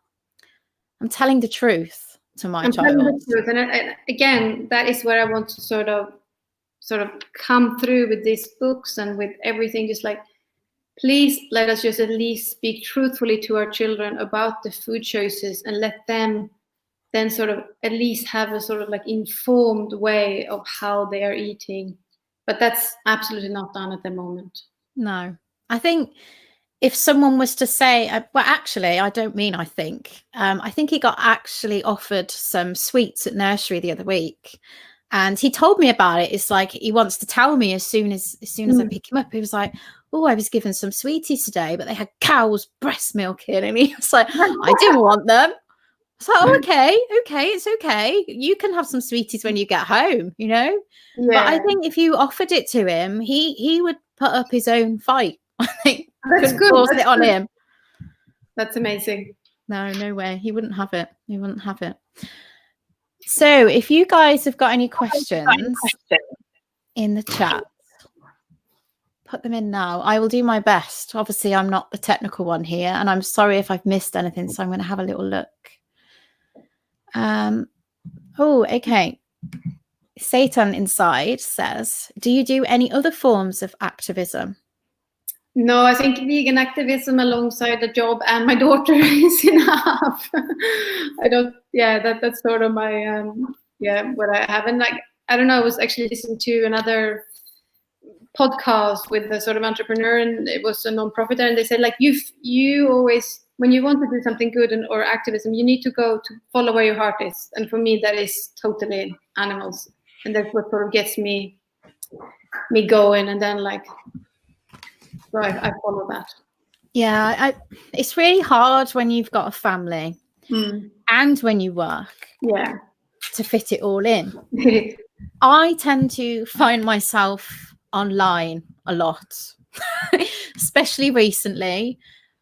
I'm telling the truth to my child. Telling the truth. And again, that is where I want to sort of come through with these books and with everything. Just like, please let us just at least speak truthfully to our children about the food choices, and let them then sort of at least have a sort of like informed way of how they are eating. But that's absolutely not done at the moment. No, I think if someone was to say, well, actually, I don't mean I think he got actually offered some sweets at nursery the other week, and he told me about it. It's like he wants to tell me as soon as I pick him up. He was like, oh, I was given some sweeties today, but they had cow's breast milk in, and he was like, I didn't want them. So, oh, okay, it's okay. You can have some sweeties when you get home, you know. Yeah. But I think if you offered it to him, he would put up his own fight. I think that's good. Force it on him. That's amazing. No way. He wouldn't have it. So, if you guys have got any questions in the chat, put them in now. I will do my best. Obviously, I'm not the technical one here, and I'm sorry if I've missed anything. So I'm going to have a little look. Oh, okay. Satan Inside says, do you do any other forms of activism? No, I think vegan activism alongside the job and my daughter is enough. That's sort of my what I have. And like, I don't know, I was actually listening to another podcast with a sort of entrepreneur, and it was a non-profit, and they said, like, you always, when you want to do something good or activism, you need to go to follow where your heart is. And for me, that is totally animals. And that's what sort of gets me going. And then like, so I follow that. Yeah, it's really hard when you've got a family and when you work to fit it all in. I tend to find myself online a lot, especially recently.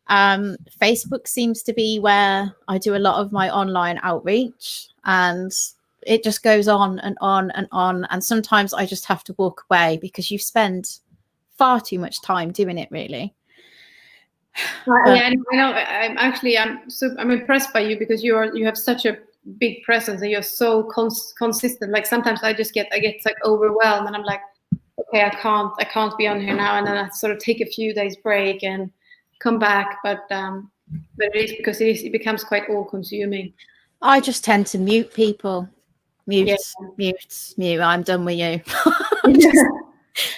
Facebook seems to be where I do a lot of my online outreach, and it just goes on and on and on. And sometimes I just have to walk away because you spend far too much time doing it, really. Yeah, I know. I'm impressed by you, because you have such a big presence and you're so consistent. Like sometimes I get like overwhelmed, and I'm like, okay, I can't be on here now, and then I sort of take a few days break and come back. But it is because it becomes quite all consuming. I just tend to mute people. Mute. I'm done with you.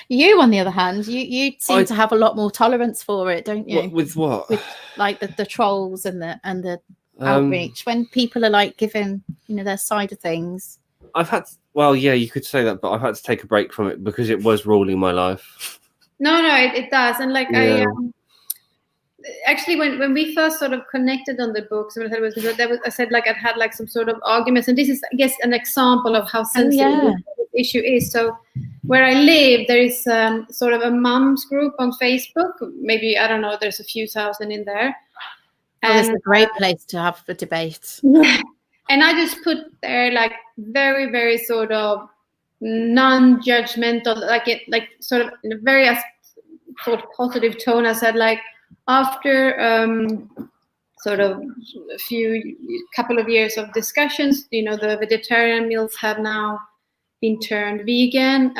You, on the other hand, you seem to have a lot more tolerance for it, don't you? With what? With like the trolls and the outreach, when people are like giving their side of things. I've had you could say that, but I've had to take a break from it because it was ruling my life. No, it does, and like I actually when we first sort of connected on the books, I said like I'd had like some sort of arguments, and this is I guess an example of how sensitive this issue is. So where I live, there is sort of a mums group on Facebook. Maybe I don't know. There's a few thousand in there. And it's a great place to have the debate. Yeah. And I just put there like very, very sort of non-judgmental, like sort of in a very sort of positive tone. I said like after sort of couple of years of discussions, the vegetarian meals have now been turned vegan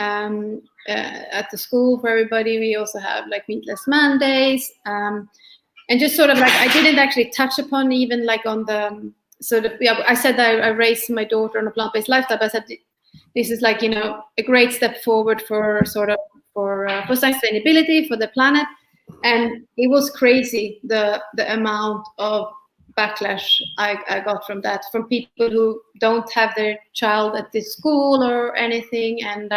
at the school for everybody. We also have like meatless Mondays, and just sort of like I didn't actually touch upon even like on the sort of I said that I raised my daughter on a plant-based lifestyle. But I said this is like a great step forward for sort of for sustainability for the planet, and it was crazy the amount of backlash I got from that, from people who don't have their child at this school or anything. And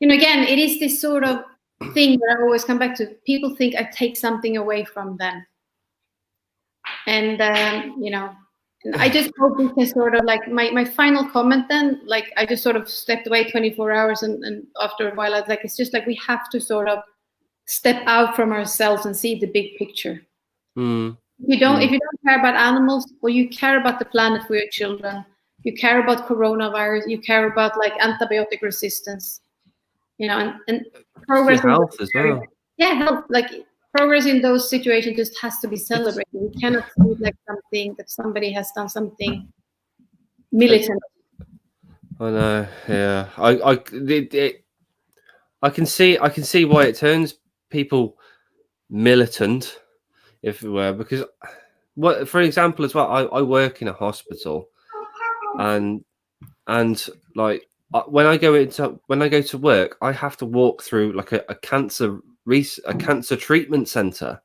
again, it is this sort of thing that I always come back to. People think I take something away from them, and and I just hope we can sort of like my final comment then, like I just sort of stepped away 24 hours and after a while I was like, it's just like we have to sort of step out from ourselves and see the big picture. If you don't care about animals, or you care about the planet for your children, you care about coronavirus, you care about like antibiotic resistance, and progress in health as well. Yeah, health, like progress in those situations just has to be celebrated. You cannot see like something that somebody has done something militant. I know, yeah. I can see why it turns people militant, if it were, because for example as well, I work in a hospital, and like when I go to work, I have to walk through like a cancer treatment center,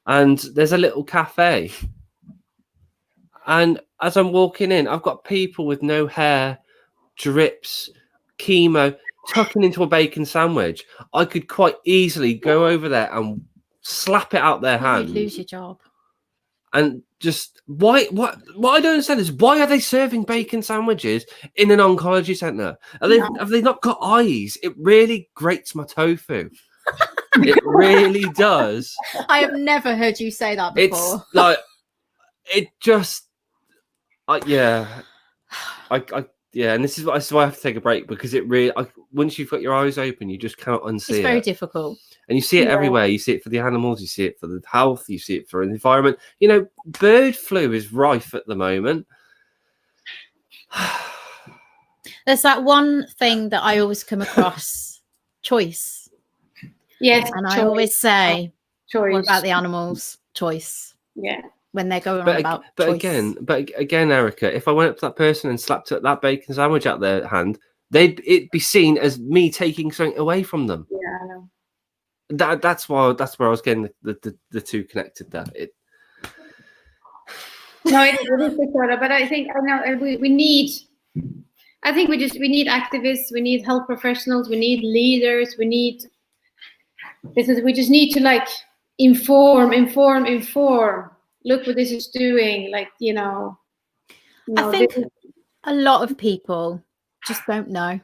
and there's a little cafe, and as I'm walking in, I've got people with no hair, drips, chemo, tucking into a bacon sandwich. I could quite easily go over there and slap it out their hand. You'd lose your job. And just what I don't understand is, why are they serving bacon sandwiches in an oncology center? Have they not got eyes? It really grates my tofu. It really does. I have never heard you say that before. It's like it just and this is why I have to take a break, because it really once you've got your eyes open, you just cannot unsee it. It's very difficult. And you see it everywhere. You see it for the animals, you see it for the health, you see it for the environment. Bird flu is rife at the moment. There's that one thing that I always come across, choice. Yes. And I always say, choice. What about the animals? Choice. Yeah. When they're going on about choice. But again, Erica, if I went up to that person and slapped that bacon sandwich out their hand, it'd be seen as me taking something away from them. Yeah, I know. That's where I was getting the two connected. That it. No, it is disorder, but I think we need. I think we need activists. We need health professionals. We need leaders. We just need to like inform. Look what this is doing. Like I think a lot of people just don't know.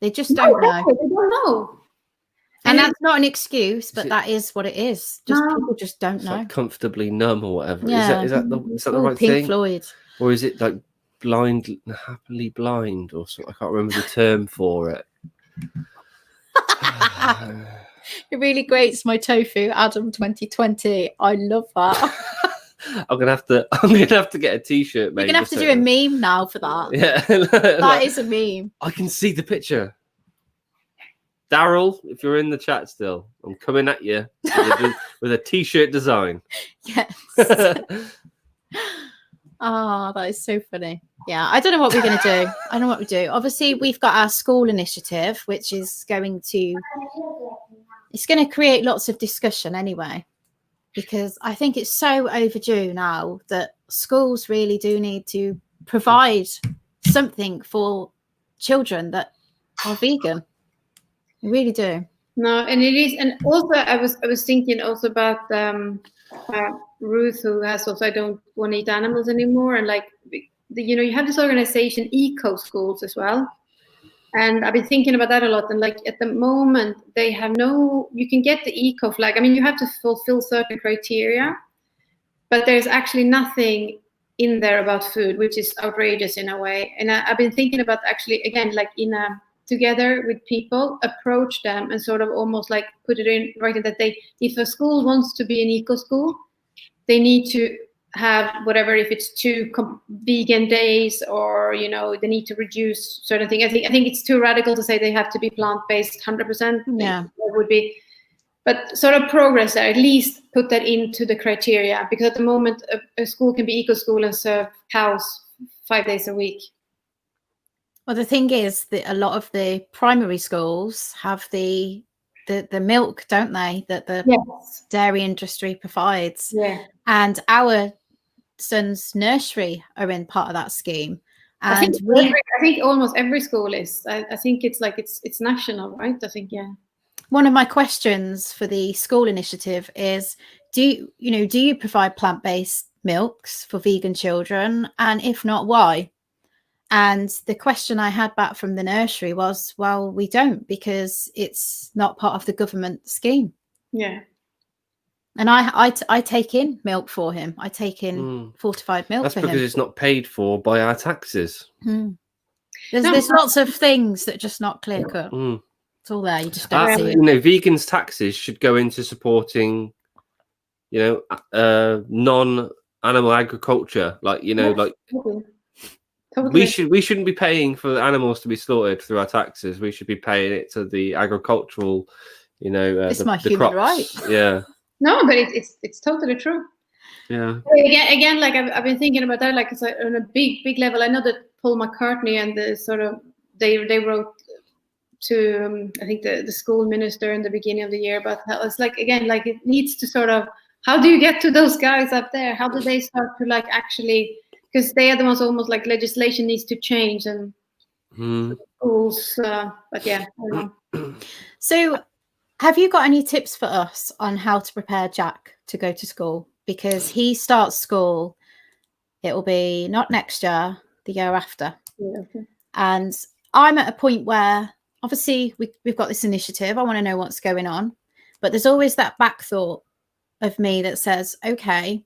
They just don't know. They don't know. And that's not an excuse, but that is what it is. People just don't know. Like comfortably numb or whatever. Yeah. Is that the right Pink thing? Floyd. Or is it like happily blind or something? I can't remember the term for it. It really grates my tofu, Adam 2020. I love that. I'm gonna have to get a t-shirt made. You're gonna have to do a meme now for that. Yeah. That is a meme. I can see the picture. Daryl, if you're in the chat still, I'm coming at you with a t-shirt design. Yes. Oh, that is so funny. Yeah, I don't know what we're going to do. I don't know what we do. Obviously, we've got our school initiative, which is going to create lots of discussion anyway, because I think it's so overdue now that schools really do need to provide something for children that are vegan. They really do. No, and it is, and also I was thinking also about Ruth, who has also I don't want to eat animals anymore, and like you have this organization Eco Schools as well, and I've been thinking about that a lot. And like at the moment they have you can get the eco flag. I mean, you have to fulfill certain criteria, but there's actually nothing in there about food, which is outrageous in a way. And I've been thinking about actually again like together with people, approach them and sort of almost like put it in writing that if a school wants to be an eco school, they need to have whatever, if it's 2 vegan days, or they need to reduce certain things. I think it's too radical to say they have to be plant-based 100%. Yeah, it would be, but sort of progress there. At least put that into the criteria, because at the moment a school can be eco school and serve cows 5 days a week. Well, the thing is that a lot of the primary schools have the milk, don't they, that the dairy industry provides. Yeah. And our son's nursery are in part of that scheme. And I think almost every school is. I think it's like it's national, right? I think, yeah. One of my questions for the school initiative is, do you provide plant-based milks for vegan children? And if not, why? And the question I had back from the nursery was, well, we don't, because it's not part of the government scheme. Yeah. And I take in milk for him. I take in fortified milk for him. That's because it's not paid for by our taxes. There's lots of things that are just not clear cut. It's all there. You just don't see it. Vegans' taxes should go into supporting, non-animal agriculture. Like, like. Totally. We shouldn't be paying for animals to be slaughtered through our taxes. We should be paying it to the agricultural, it's my human right. Yeah. No, but it's totally true. Yeah. Again, like I've been thinking about that, like it's on a big level. I know that Paul McCartney and the sort of they wrote to I think the school minister in the beginning of the year about how it's like, again, like it needs to sort of, how do you get to those guys up there? How do they start to like actually, because they are the ones almost like legislation needs to change and schools. But yeah, I don't know. So have you got any tips for us on how to prepare Jack to go to school? Because he starts school, it will be not next year, the year after. Yeah, okay. And I'm at a point where obviously we've got this initiative. I want to know what's going on. But there's always that back thought of me that says, okay,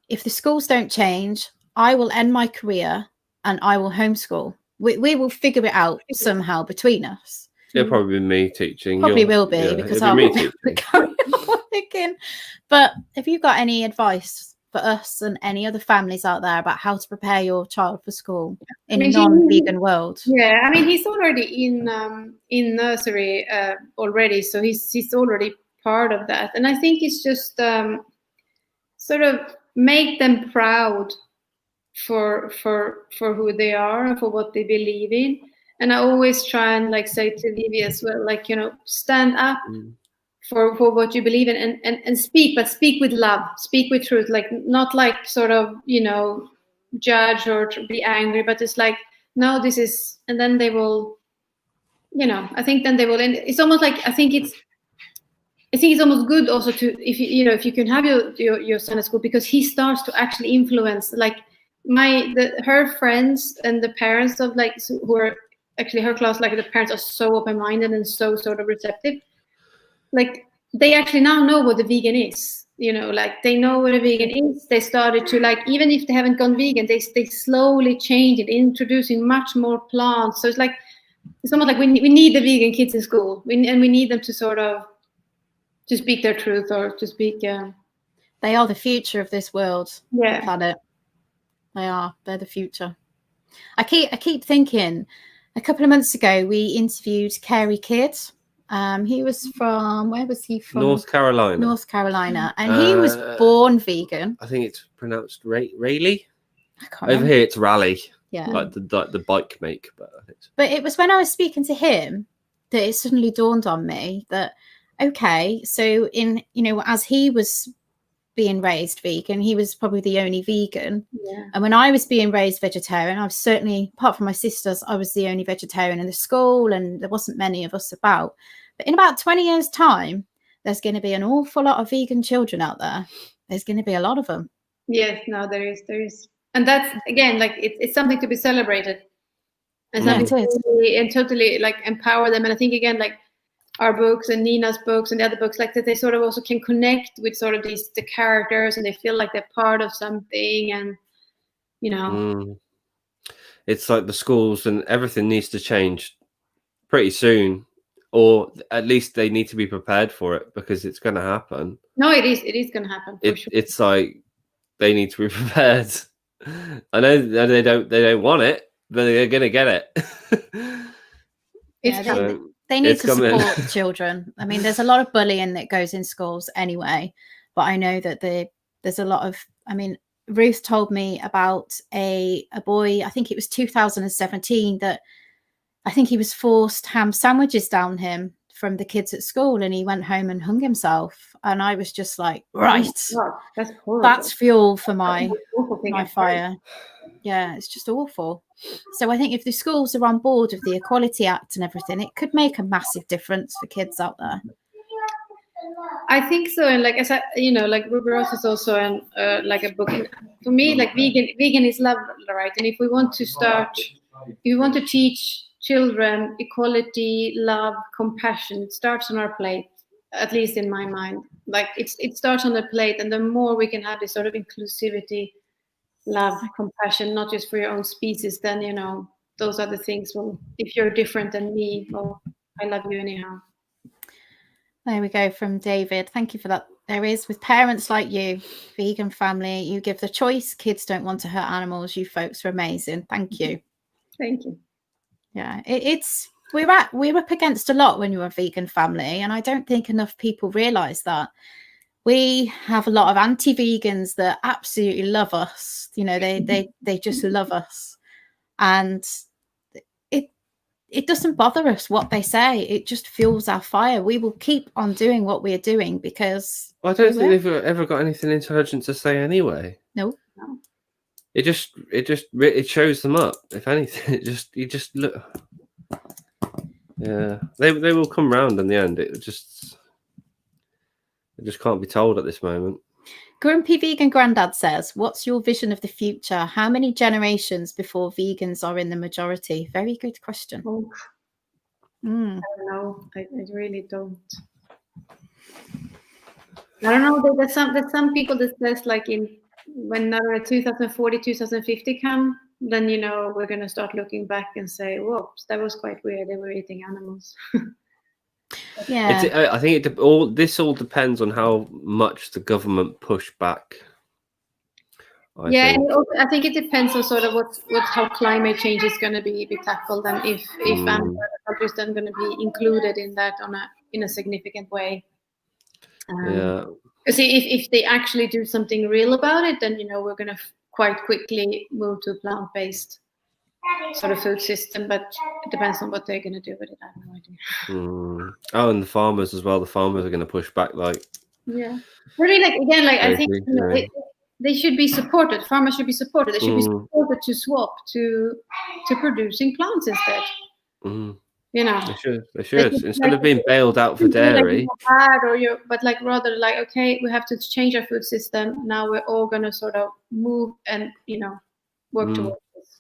if the schools don't change, I will end my career and I will homeschool. We will figure it out somehow between us. It'll probably be me teaching. Probably will be, because I'll be carrying on thinking. But have you got any advice for us and any other families out there about how to prepare your child for school in a non-vegan world? Yeah, I mean, he's already in nursery already, so he's already part of that. And I think it's just sort of make them proud for who they are and for what they believe in. And I always try and like say to Livi as well, like, stand up for what you believe in and speak, but speak with love, speak with truth, like not like sort of, judge or be angry, but it's like, no, this is, and then they will, I think then they will, and it's almost like, I think it's almost good also to, if you can have your son at school, because he starts to actually influence, like her friends and the parents of like, who are actually her class, like the parents are so open-minded and so sort of receptive. Like they actually now know what the vegan is, like they know what a vegan is. They started to like, even if they haven't gone vegan, they slowly change it, introducing much more plants. So it's like, it's almost like we need the vegan kids in school, and we need them to sort of to speak their truth, or to speak. They are the future of this world, planet. They're the future. I keep thinking, a couple of months ago we interviewed Carey Kidd. He was from, where was he from? North Carolina. And he was born vegan. I think it's pronounced Rayleigh. Over here it's Rally. Yeah. Like the bike make. But it was when I was speaking to him that it suddenly dawned on me that, okay, so as he was being raised vegan, he was probably the only vegan. Yeah. And when I was being raised vegetarian, I was certainly, apart from my sisters, I was the only vegetarian in the school, and there wasn't many of us about. But in about 20 years' time, there's going to be an awful lot of vegan children out there. There's going to be a lot of them. Yes, no, there is. And that's, again, like, it's something to be celebrated. And something totally like empower them. And I think, again, like our books and Nina's books and the other books, like that, they sort of also can connect with sort of the characters, and they feel like they're part of something. And, it's like the schools and everything needs to change pretty soon, or at least they need to be prepared for it, because it's going to happen. No, it is going to happen. For sure. It's like they need to be prepared. I know they don't want it, but they're going to get it. They need to support children. I mean, there's a lot of bullying that goes in schools anyway, but I know that there's a lot of, I mean, Ruth told me about a boy, I think it was 2017, that I think he was forced ham sandwiches down him from the kids at school, and he went home and hung himself. And I was just like, right, that's fuel for my fire. Yeah, it's just awful. So I think if the schools are on board with the Equality Act and everything, it could make a massive difference for kids out there. I think so. And like, as I, like Ruby Rose is also like a book. For me, like vegan is love, right? And if we want to teach children equality, love, compassion, it starts on our plate, at least in my mind. Like it starts on the plate, and the more we can have this sort of inclusivity, love, compassion, not just for your own species, then those are the things. Well, if you're different than me, well, I love you anyhow. There we go from David. Thank you for that. There is, with parents like you, vegan family, you give the choice. Kids don't want to hurt animals. You folks are amazing. Thank you. Thank you. Yeah, we're up against a lot when you're a vegan family, and I don't think enough people realise that. We have a lot of anti-vegans that absolutely love us. They just love us, and it doesn't bother us what they say. It just fuels our fire. We will keep on doing what we're doing because I don't think they've ever got anything intelligent to say anyway. No. It shows them up. If anything, you just look. Yeah, they will come round in the end. It just can't be told at this moment. Grumpy Vegan Grandad says, what's your vision of the future? How many generations before vegans are in the majority? Very good question. Oh. I don't know. I really don't. I don't know. There's some people that says, like, when 2040, 2050 come, then, we're going to start looking back and say, whoops, that was quite weird. They were eating animals. Yeah, I think this all depends on how much the government push back. I think it depends on sort of how climate change is going to be tackled, and if animal agriculture is then going to be included in that in a significant way. Because if they actually do something real about it, then we're going to quite quickly move to a plant-based sort of food system, but it depends on what they're going to do with it. I have no idea. Oh, and the farmers as well. The farmers are going to push back, like. Yeah, really. Like, again, like, I think they should be supported. Farmers should be supported. They should be supported to swap to producing plants instead. They should instead of being bailed out for dairy. But like, rather like, okay, we have to change our food system. Now we're all going to sort of move and work towards this.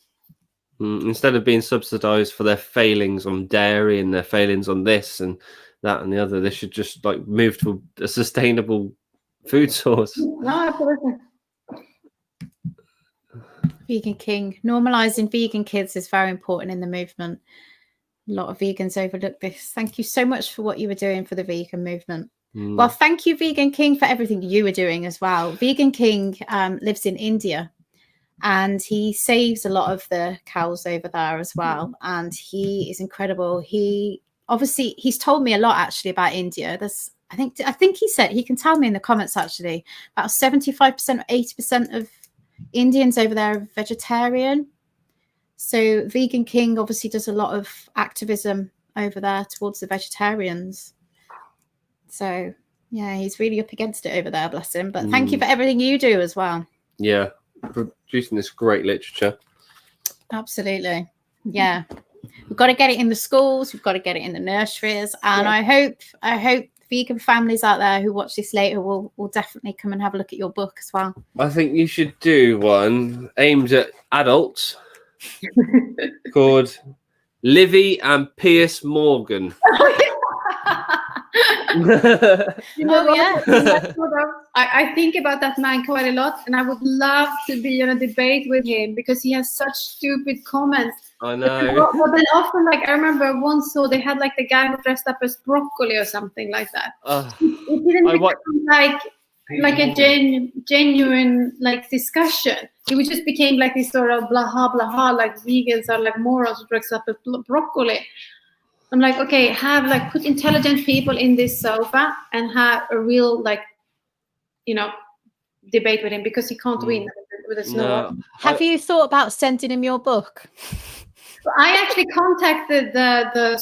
Instead of being subsidized for their failings on dairy and their failings on this and that and the other, they should just like move to a sustainable food source. No, absolutely. Vegan King. Normalizing vegan kids is very important in the movement. A lot of vegans overlook this. Thank you so much for what you were doing for the vegan movement. Well, thank you, Vegan King, for everything you were doing as well. Vegan King lives in India, and he saves a lot of the cows over there as well. And he is incredible. He's told me a lot actually about India. I think he said, he can tell me in the comments actually, about 75% or 80% of Indians over there are vegetarian. So Vegan King obviously does a lot of activism over there towards the vegetarians. So yeah, he's really up against it over there, bless him. But thank you for everything you do as well. Yeah, producing this great literature. Absolutely. Yeah. We've got to get it in the schools, we've got to get it in the nurseries. And I hope vegan families out there who watch this later will definitely come and have a look at your book as well. I think you should do one aimed at adults called Livi and Piers Morgan. I think about that man quite a lot, and I would love to be in a debate with him because he has such stupid comments. I know. But then often, like, I remember once saw they had like the guy who dressed up as broccoli or something like that. It didn't become like a genuine like discussion. It just became like this sort of blah blah, like vegans are like morons who dress up as broccoli. I'm like, okay, put intelligent people in this sofa and have a real debate with him, because he can't win with a snow. Have you thought about sending him your book? I actually contacted the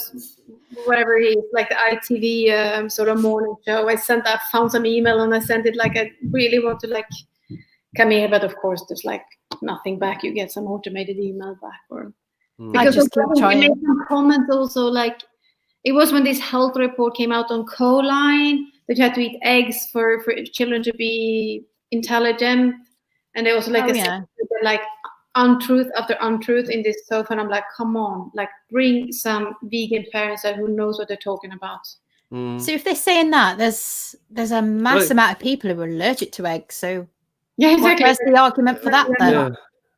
whatever he is, like the ITV sort of morning show. I found some email and I sent it like I really want to like come here, but of course there's like nothing back. You get some automated email back, or because I just keep trying. He made some comments also, like it was when this health report came out on choline that you had to eat eggs for children to be intelligent, and they also like untruth after untruth in this sofa, and I'm like, come on, like bring some vegan parents who knows what they're talking about. So if they're saying that, there's a mass amount of people who are allergic to eggs, so yeah, exactly. Where's the argument for that then? Yeah.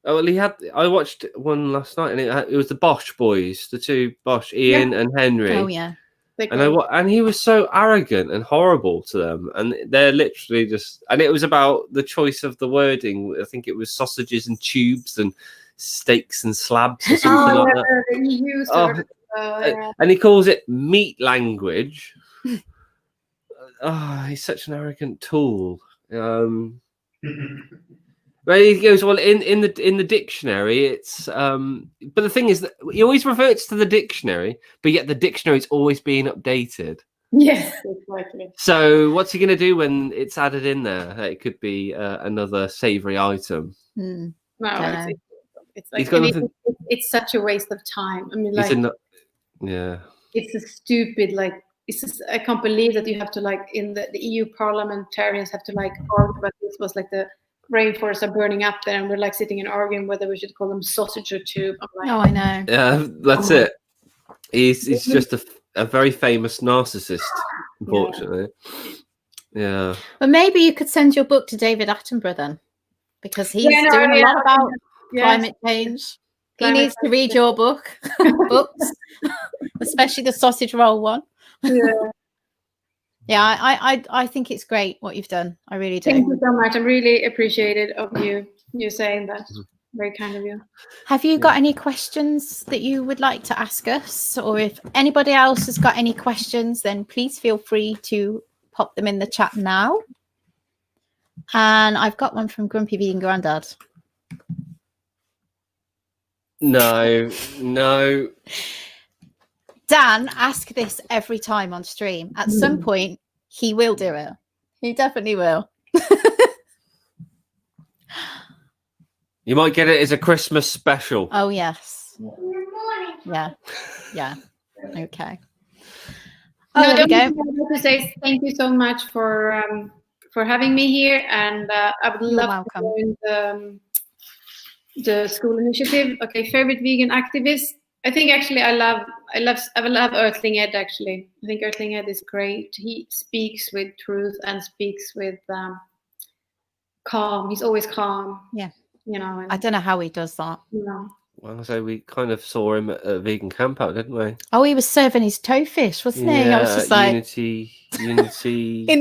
Oh, well, I watched one last night, and it was the Bosch boys, the two Bosch, Ian and Henry. Oh yeah. And he was so arrogant and horrible to them, and they're literally just. And it was about the choice of the wording. I think it was sausages and tubes and steaks and slabs or something like that. And he calls it meat language. He's such an arrogant tool. But he goes, well, in the dictionary, it's but the thing is that he always refers to the dictionary, but yet the dictionary is always being updated. Yes, exactly. So what's he going to do when it's added in there? It could be another savoury item. No, it's like it's such a waste of time. I mean, like, it's a stupid like. It's just, I can't believe that you have to like in the EU parliamentarians have to like argue about this. Was like the rainforests are burning up there, and we're like sitting and arguing whether we should call them sausage or tube. I'm like, I know. Yeah, that's it. He's just a very famous narcissist, unfortunately. Yeah. But maybe you could send your book to David Attenborough then, because he's doing a lot about climate change. He needs to read your books, especially the sausage roll one. Yeah, I think it's great what you've done. I really do. Thank you so much. I'm really appreciated of you saying that. Very kind of you. Have you got any questions that you would like to ask us? Or if anybody else has got any questions, then please feel free to pop them in the chat now. And I've got one from Grumpy Vegan Grandad. No. Dan, ask this every time on stream. At some point, he will do it. He definitely will. You might get it as a Christmas special. Oh, yes. Yeah. Okay. There we go. I want to say thank you so much for having me here, and I would love to join the school initiative. Okay, favorite vegan activist. I think actually I love Earthling Ed. Actually, I think Earthling Ed is great. He speaks with truth and speaks with calm. He's always calm. Yeah. You know. I don't know how he does that. Well, so we kind of saw him at a vegan camp out, didn't we? Oh, he was serving his toefish, wasn't he? I was just like Unity in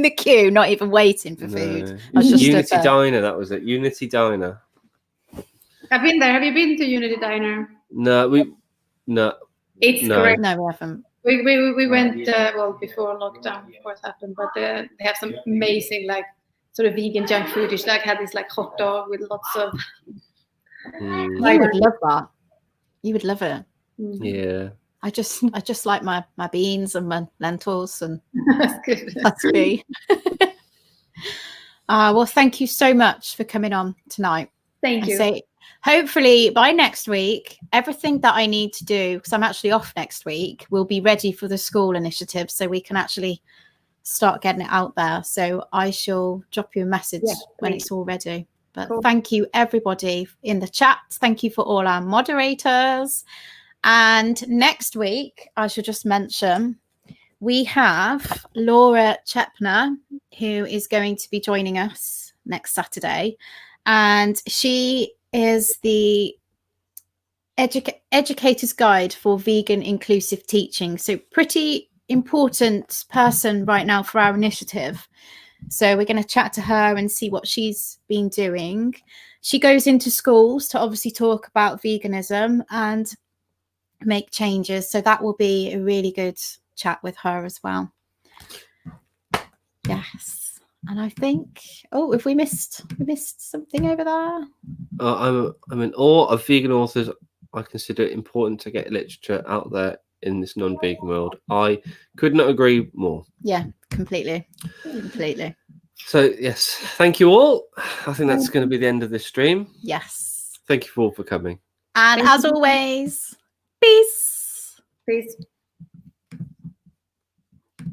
the queue, not even waiting for food. I was just Unity Diner. That was it. Unity Diner. I've been there. Have you been to Unity Diner? No. It's great. No, we haven't. We went before lockdown, of course, happened, but they have some amazing like sort of vegan junk food. You should like have this like hot dog with lots of. You would love that. You would love it. Yeah. I just like my beans and my lentils, and That's good. that's me. Well, thank you so much for coming on tonight. Thank you. So hopefully by next week, everything that I need to do, because I'm actually off next week, will be ready for the school initiative, so we can actually start getting it out there. So I shall drop you a message when it's all ready. But thank you everybody in the chat. Thank you for all our moderators. And next week, I should just mention, we have Laura Chepner, who is going to be joining us next Saturday. And she is the Educator's Guide for Vegan Inclusive Teaching. So pretty important person right now for our initiative. So we're going to chat to her and see what she's been doing. She goes into schools to obviously talk about veganism and make changes, so that will be a really good chat with her as well. Yes. And I think, if we missed something over there. I'm in awe of vegan authors. I consider it important to get literature out there in this non-vegan world. I could not agree more. Yeah, completely. So yes, thank you all. I think that's going to be the end of this stream. Yes. Thank you all for coming. And as always, peace. Peace.